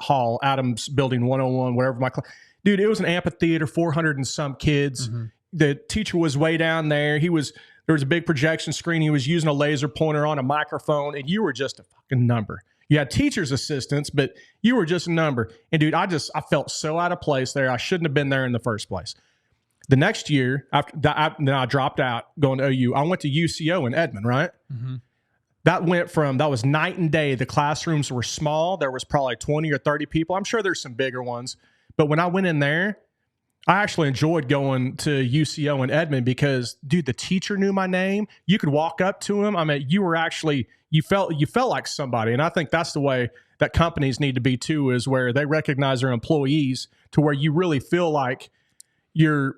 Hall, Adams Building 101, whatever dude, it was an amphitheater, 400 and some kids. The teacher was way down there. There was a big projection screen. He was using a laser pointer on a microphone, and you were just a fucking number. You had teacher's assistants, but you were just a number. And dude, I felt so out of place there. I shouldn't have been there in the first place. The next year, then I dropped out going to OU. I went to UCO in Edmond, right? That was night and day. The classrooms were small. There was probably 20 or 30 people. I'm sure there's some bigger ones. But when I went in there, I actually enjoyed going to UCO in Edmond because, dude, the teacher knew my name. You could walk up to him. I mean, you felt like somebody. And I think that's the way that companies need to be too, is where they recognize their employees to where you really feel like you're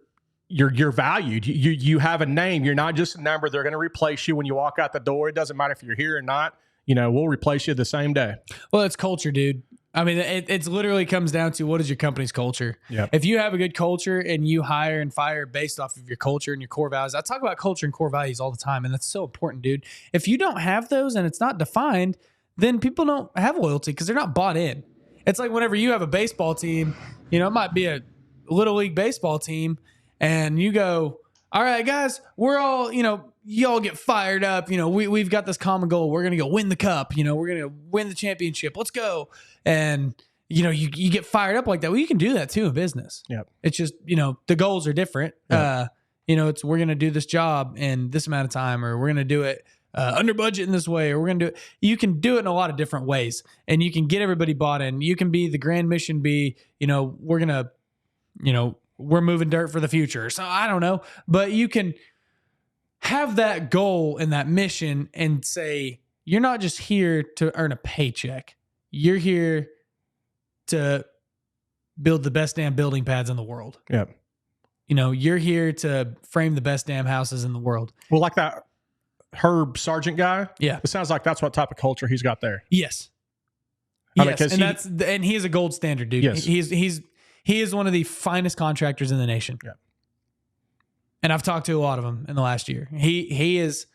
valued. You have a name. You're not just a number. They're going to replace you when you walk out the door. It doesn't matter if you're here or not. You know, we'll replace you the same day.
Well, it's culture, dude. I mean, it's literally comes down to what is your company's culture.
Yep.
If you have a good culture and you hire and fire based off of your culture and your core values, I talk about culture and core values all the time, and that's so important, dude. If you don't have those and it's not defined, then people don't have loyalty because they're not bought in. It's like whenever you have a baseball team, you know, it might be a little league baseball team, and you go, all right, guys, we're all, you know, y'all get fired up. You know, we've got this common goal. We're going to go win the cup. You know, we're going to win the championship. Let's go. And, you know, you get fired up like that. Well, you can do that too in business.
Yep.
It's just, you know, the goals are different.
Yep.
You know, we're going to do this job in this amount of time, or we're going to do it under budget in this way, or we're going to do it. You can do it in a lot of different ways, and you can get everybody bought in. You can be the grand mission be, you know, we're going to, you know, we're moving dirt for the future. So I don't know, but you can have that goal and that mission and say, you're not just here to earn a paycheck. You're here to build the best damn building pads in the world.
Yeah.
You know, you're here to frame the best damn houses in the world.
Well, like that Herb Sargent guy.
Yeah.
It sounds like that's what type of culture he's got there.
Yes.
I mean,
Yes, and he is a gold standard, dude.
Yes.
He is one of the finest contractors in the nation.
Yeah.
And I've talked to a lot of them in the last year. He is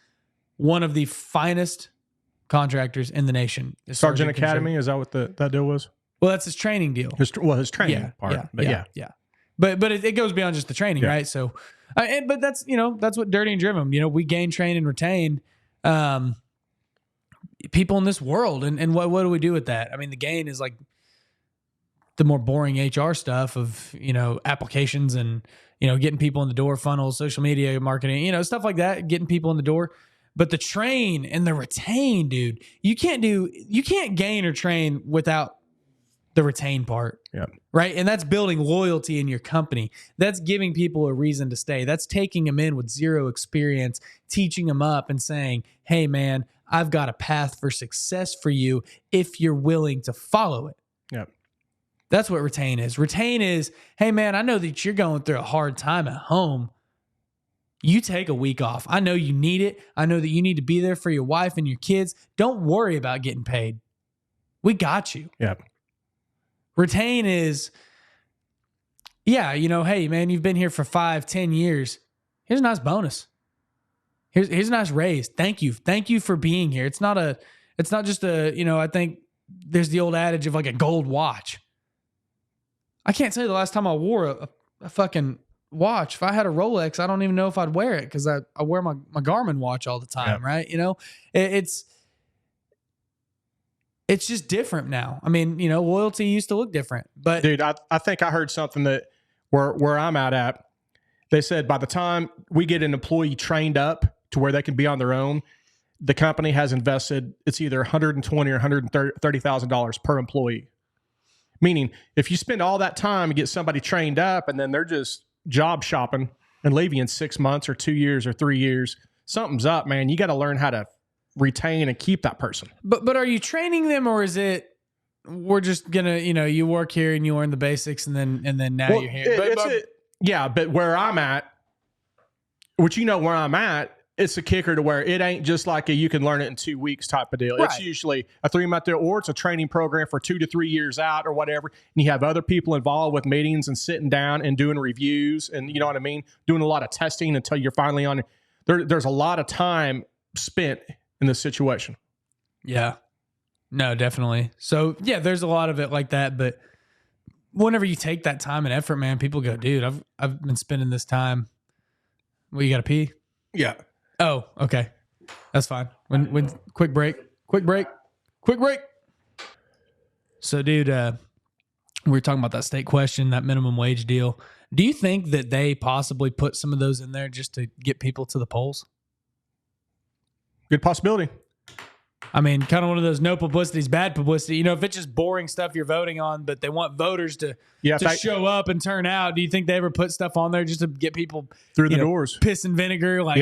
one of the finest contractors in the nation.
Sargent Academy, is that what that deal was?
Well, that's his training deal.
His training part.
Yeah. But it goes beyond just the training, right? So, but that's that's what Dirty and Driven. We gain, train, and retain people in this world, and what do we do with that? I mean, the gain is like the more boring HR stuff of applications and getting people in the door, funnels, social media marketing, stuff like that, getting people in the door. But the train and the retain, dude, you can't gain or train without the retain part.
Yeah.
Right. And that's building loyalty in your company. That's giving people a reason to stay. That's taking them in with zero experience, teaching them up and saying, hey, man, I've got a path for success for you if you're willing to follow it.
Yeah.
That's what retain is. Retain is, hey, man, I know that you're going through a hard time at home. You take a week off. I know you need it. I know that you need to be there for your wife and your kids. Don't worry about getting paid. We got you.
Yeah.
Retain is, hey, man, you've been here for 5-10 years. Here's a nice bonus. Here's a nice raise. Thank you. Thank you for being here. It's not just I think there's the old adage of like a gold watch. I can't tell you the last time I wore a fucking watch. If I had a Rolex, I don't even know if I'd wear it because I wear my Garmin watch all the time, right? It's just different now. I mean, loyalty used to look different. But
dude, I think I heard something that where I'm at, they said by the time we get an employee trained up to where they can be on their own, the company has invested, it's either $120,000 or $130,000 per employee. Meaning, if you spend all that time to get somebody trained up and then they're just job shopping and leave you in 6 months or 2 years or 3 years, something's up, man. You got to learn how to retain and keep that person.
But are you training them, or is it we're just gonna you work here and you learn the basics and then now you're here?
But where I'm at, which where I'm at, it's a kicker to where it ain't just like you can learn it in 2 weeks type of deal. Right. It's usually a 3-month deal, or it's a training program for 2 to 3 years out or whatever. And you have other people involved with meetings and sitting down and doing reviews and doing a lot of testing until you're finally on. There's a lot of time spent in this situation.
Yeah. No, definitely. So yeah, there's a lot of it like that, but whenever you take that time and effort, man, people go, dude, I've been spending this time. Well, you got to pee?
Yeah.
Oh, okay. That's fine. When quick break. So dude, we were talking about that state question, that minimum wage deal. Do you think that they possibly put some of those in there just to get people to the polls?
Good possibility.
I mean, kind of one of those no publicity is bad publicity. If it's just boring stuff you're voting on, but they want voters to show up and turn out. Do you think they ever put stuff on there just to get people
through the doors?
Piss and vinegar, like,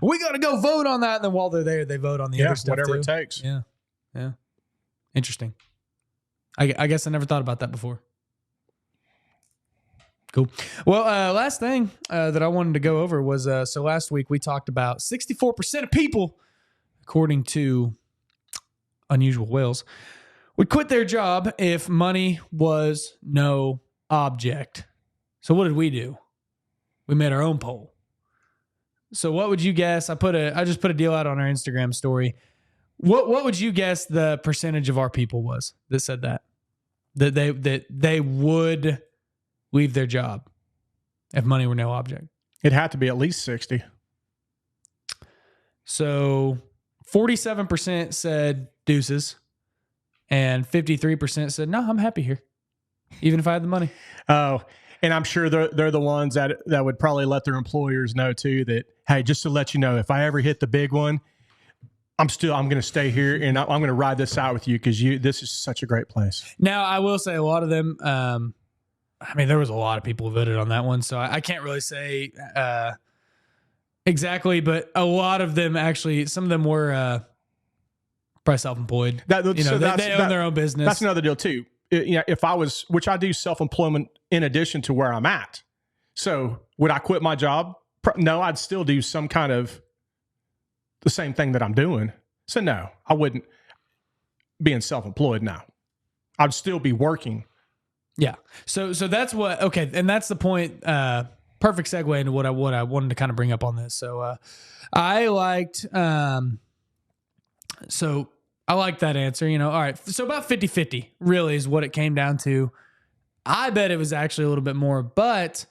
we got to go vote on that. And then while they're there, they vote on the other stuff
whatever
too.
It takes.
Yeah. Interesting. I guess I never thought about that before. Cool. Well, last thing that I wanted to go over was, so last week we talked about 64% of people, according to Unusual Whales, would quit their job if money was no object. So what did we do? We made our own poll. So what would you guess? I just put a deal out on our Instagram story. What would you guess the percentage of our people was that said that they would leave their job if money were no object?
It had to be at least 60.
So 47% said deuces, and 53% said, no, I'm happy here, even if I had the money.
Oh, and I'm sure they're the ones that would probably let their employers know too that, hey, just to let you know, if I ever hit the big one, I'm going to stay here and I'm going to ride this out with you because this is such a great place.
Now, I will say a lot of them, there was a lot of people who voted on that one, so I can't really say exactly, but a lot of them actually, some of them were probably self-employed. They own their own business.
That's another deal too. if I was, which I do self-employment in addition to where I'm at. So would I quit my job? No, I'd still do some kind of the same thing that I'm doing. So no, I wouldn't. Being self-employed now, I'd still be working.
Yeah. So that's what, okay. And that's the point. Perfect segue into what I wanted to kind of bring up on this. So, I liked that answer, all right. So about 50-50 really is what it came down to. I bet it was actually a little bit more, but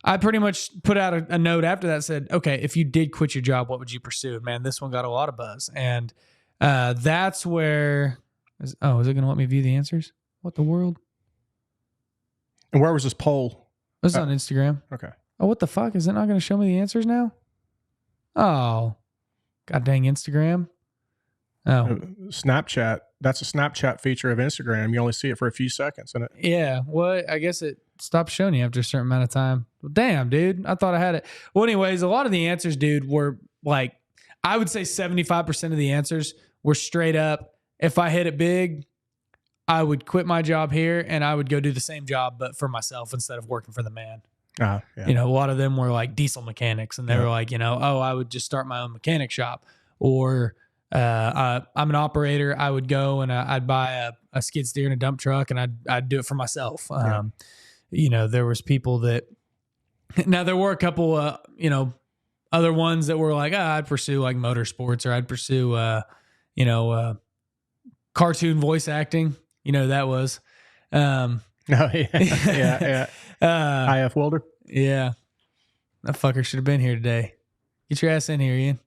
I pretty much put out a note after that, said, okay, if you did quit your job, what would you pursue? Man, this one got a lot of buzz. And that's where, is it going to let me view the answers? What the world?
And where was this poll?
This is on Instagram.
Okay.
Oh, what the fuck? Is it not going to show me the answers now? Oh, god dang Instagram. Oh,
Snapchat. That's a Snapchat feature of Instagram. You only see it for a few seconds, isn't it?
yeah. Well, I guess it stopped showing you after a certain amount of time. Well, damn, dude. I thought I had it. Well, anyways, a lot of the answers, dude, were like, I would say 75% of the answers were straight up, if I hit it big, I would quit my job here and I would go do the same job, but for myself instead of working for the man.
Yeah.
A lot of them were like diesel mechanics, and they were like, I would just start my own mechanic shop, or I'm an operator. I would go and I'd buy a skid steer and a dump truck, and I'd do it for myself. There was people that, now there were a couple, other ones that were like, I'd pursue like motorsports, or I'd pursue, cartoon voice acting. That was,
yeah. IF Wilder.
Yeah. That fucker should have been here today. Get your ass in here, Ian.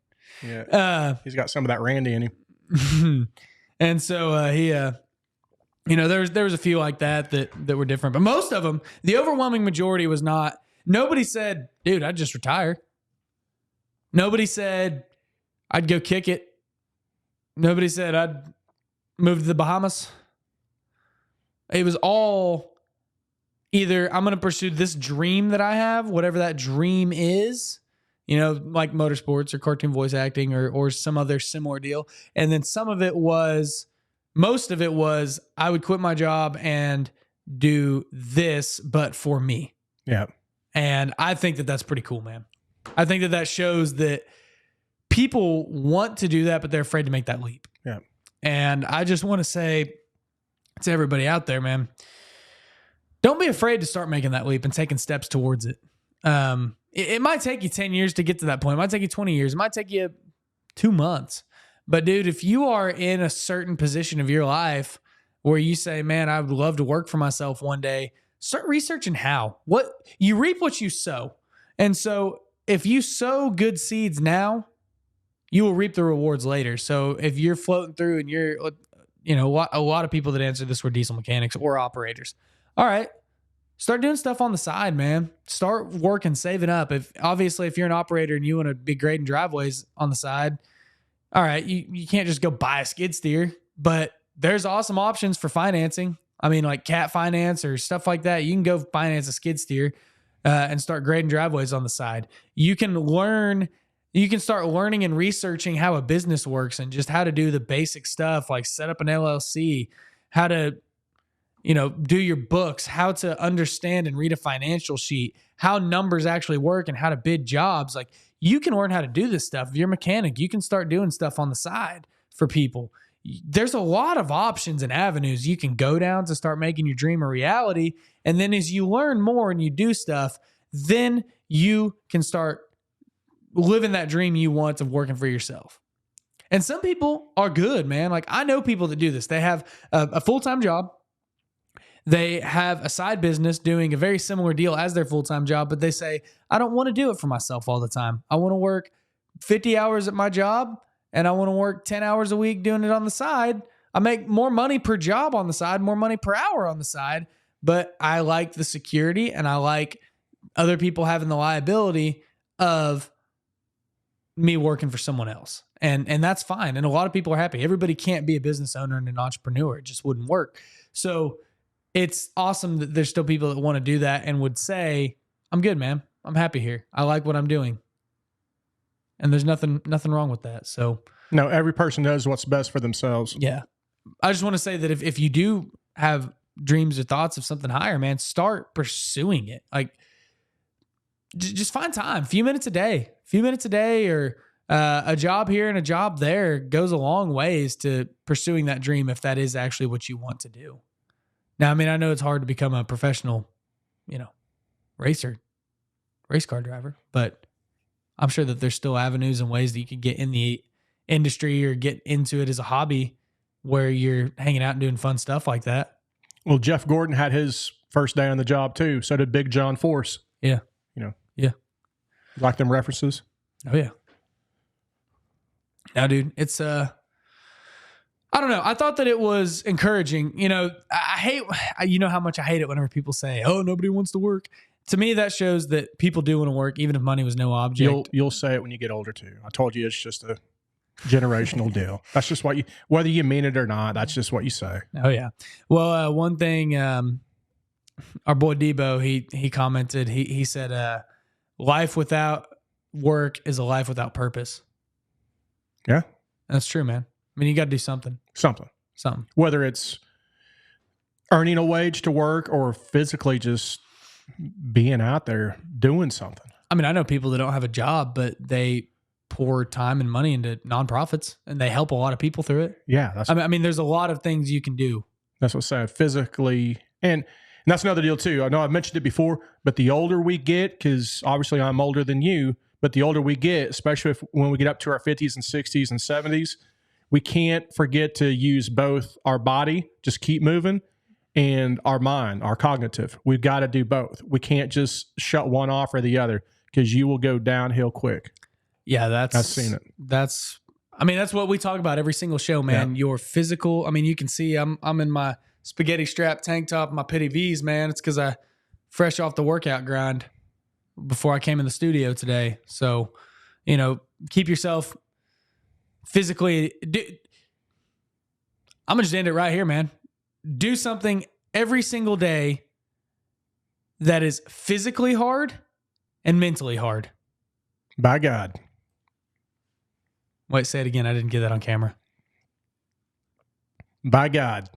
Yeah. He's got some of that Randy in him.
And so he there was a few like that were different, but most of them, the overwhelming majority was not. Nobody said, dude, I'd just retire. Nobody said I'd go kick it. Nobody said I'd move to the Bahamas. It was all either I'm going to pursue this dream that I have, whatever that dream is, like motorsports or cartoon voice acting or some other similar deal. And then most of it was I would quit my job and do this, but for me.
Yeah.
And I think that that's pretty cool, man. I think that shows that people want to do that, but they're afraid to make that leap.
Yeah. And
I just want to say to everybody out there, man, don't be afraid to start making that leap and taking steps towards it. It might take you 10 years to get to that point. It might take you 20 years. It might take you 2 months. But dude, if you are in a certain position of your life where you say, man, I would love to work for myself one day, start researching how. What you reap what you sow. And so if you sow good seeds now, you will reap the rewards later. So if you're floating through and you're, a lot of people that answered this were diesel mechanics or operators. All right, start doing stuff on the side, man. Start working, saving up. If you're an operator and you want to be grading driveways on the side, all right, you can't just go buy a skid steer, but there's awesome options for financing. I mean, like cat finance or stuff like that. You can go finance a skid steer and start grading driveways on the side. You can start learning and researching how a business works and just how to do the basic stuff, like set up an LLC, how to do your books, how to understand and read a financial sheet, how numbers actually work and how to bid jobs. Like you can learn how to do this stuff. If you're a mechanic, you can start doing stuff on the side for people. There's a lot of options and avenues you can go down to start making your dream a reality. And then as you learn more and you do stuff, then you can start living that dream you want of working for yourself. And some people are good, man. Like I know people that do this. They have a full-time job. They have a side business doing a very similar deal as their full-time job, but they say, I don't want to do it for myself all the time. I want to work 50 hours at my job and I want to work 10 hours a week doing it on the side. I make more money per job on the side, more money per hour on the side, but I like the security and I like other people having the liability of me working for someone else. And that's fine. And a lot of people are happy. Everybody can't be a business owner and an entrepreneur. It just wouldn't work. So it's awesome that there's still people that want to do that and would say, I'm good, man. I'm happy here. I like what I'm doing. And there's nothing wrong with that. So
no, every person knows what's best for themselves.
Yeah. I just want to say that if you do have dreams or thoughts of something higher, man, start pursuing it. Like, just find time, a few minutes a day, or a job here and a job there goes a long ways to pursuing that dream if that is actually what you want to do. Now, I mean, I know it's hard to become a professional, race car driver, but I'm sure that there's still avenues and ways that you could get in the industry or get into it as a hobby where you're hanging out and doing fun stuff like that.
Well, Jeff Gordon had his first day on the job too. So did Big John Force.
Yeah. Yeah.
Like them references?
Oh yeah. Now, dude, it's I don't know. I thought that it was encouraging. I hate, how much I hate it whenever people say, "Oh, nobody wants to work." To me, that shows that people do want to work, even if money was no object.
You'll say it when you get older too. I told you it's just a generational deal. That's just whether you mean it or not, that's just what you say.
Oh yeah. Well, one thing, our boy Debo, he commented, he said, life without work is a life without purpose.
Yeah.
That's true, man. I mean, you got to do something.
Something. Whether it's earning a wage to work or physically just being out there doing something.
I mean, I know people that don't have a job, but they pour time and money into nonprofits and they help a lot of people through it.
Yeah.
I mean, there's a lot of things you can do.
That's what I'm saying. Physically. And that's another deal too. I know I've mentioned it before, but the older we get, because obviously I'm older than you, but the older we get, especially when we get up to our 50s and 60s and 70s, we can't forget to use both our body, just keep moving, and our mind, our cognitive. We've got to do both. We can't just shut one off or the other because you will go downhill quick.
Yeah,
I've seen it.
That's what we talk about every single show, man. Yeah. Your physical. I mean, you can see I'm in my spaghetti strap tank top, my Pity V's, man. It's because I fresh off the workout grind before I came in the studio today. So, keep yourself physically. I'm gonna just end it right here, man. Do something every single day that is physically hard and mentally hard.
By God.
Wait, say it again. I didn't get that on camera.
By God.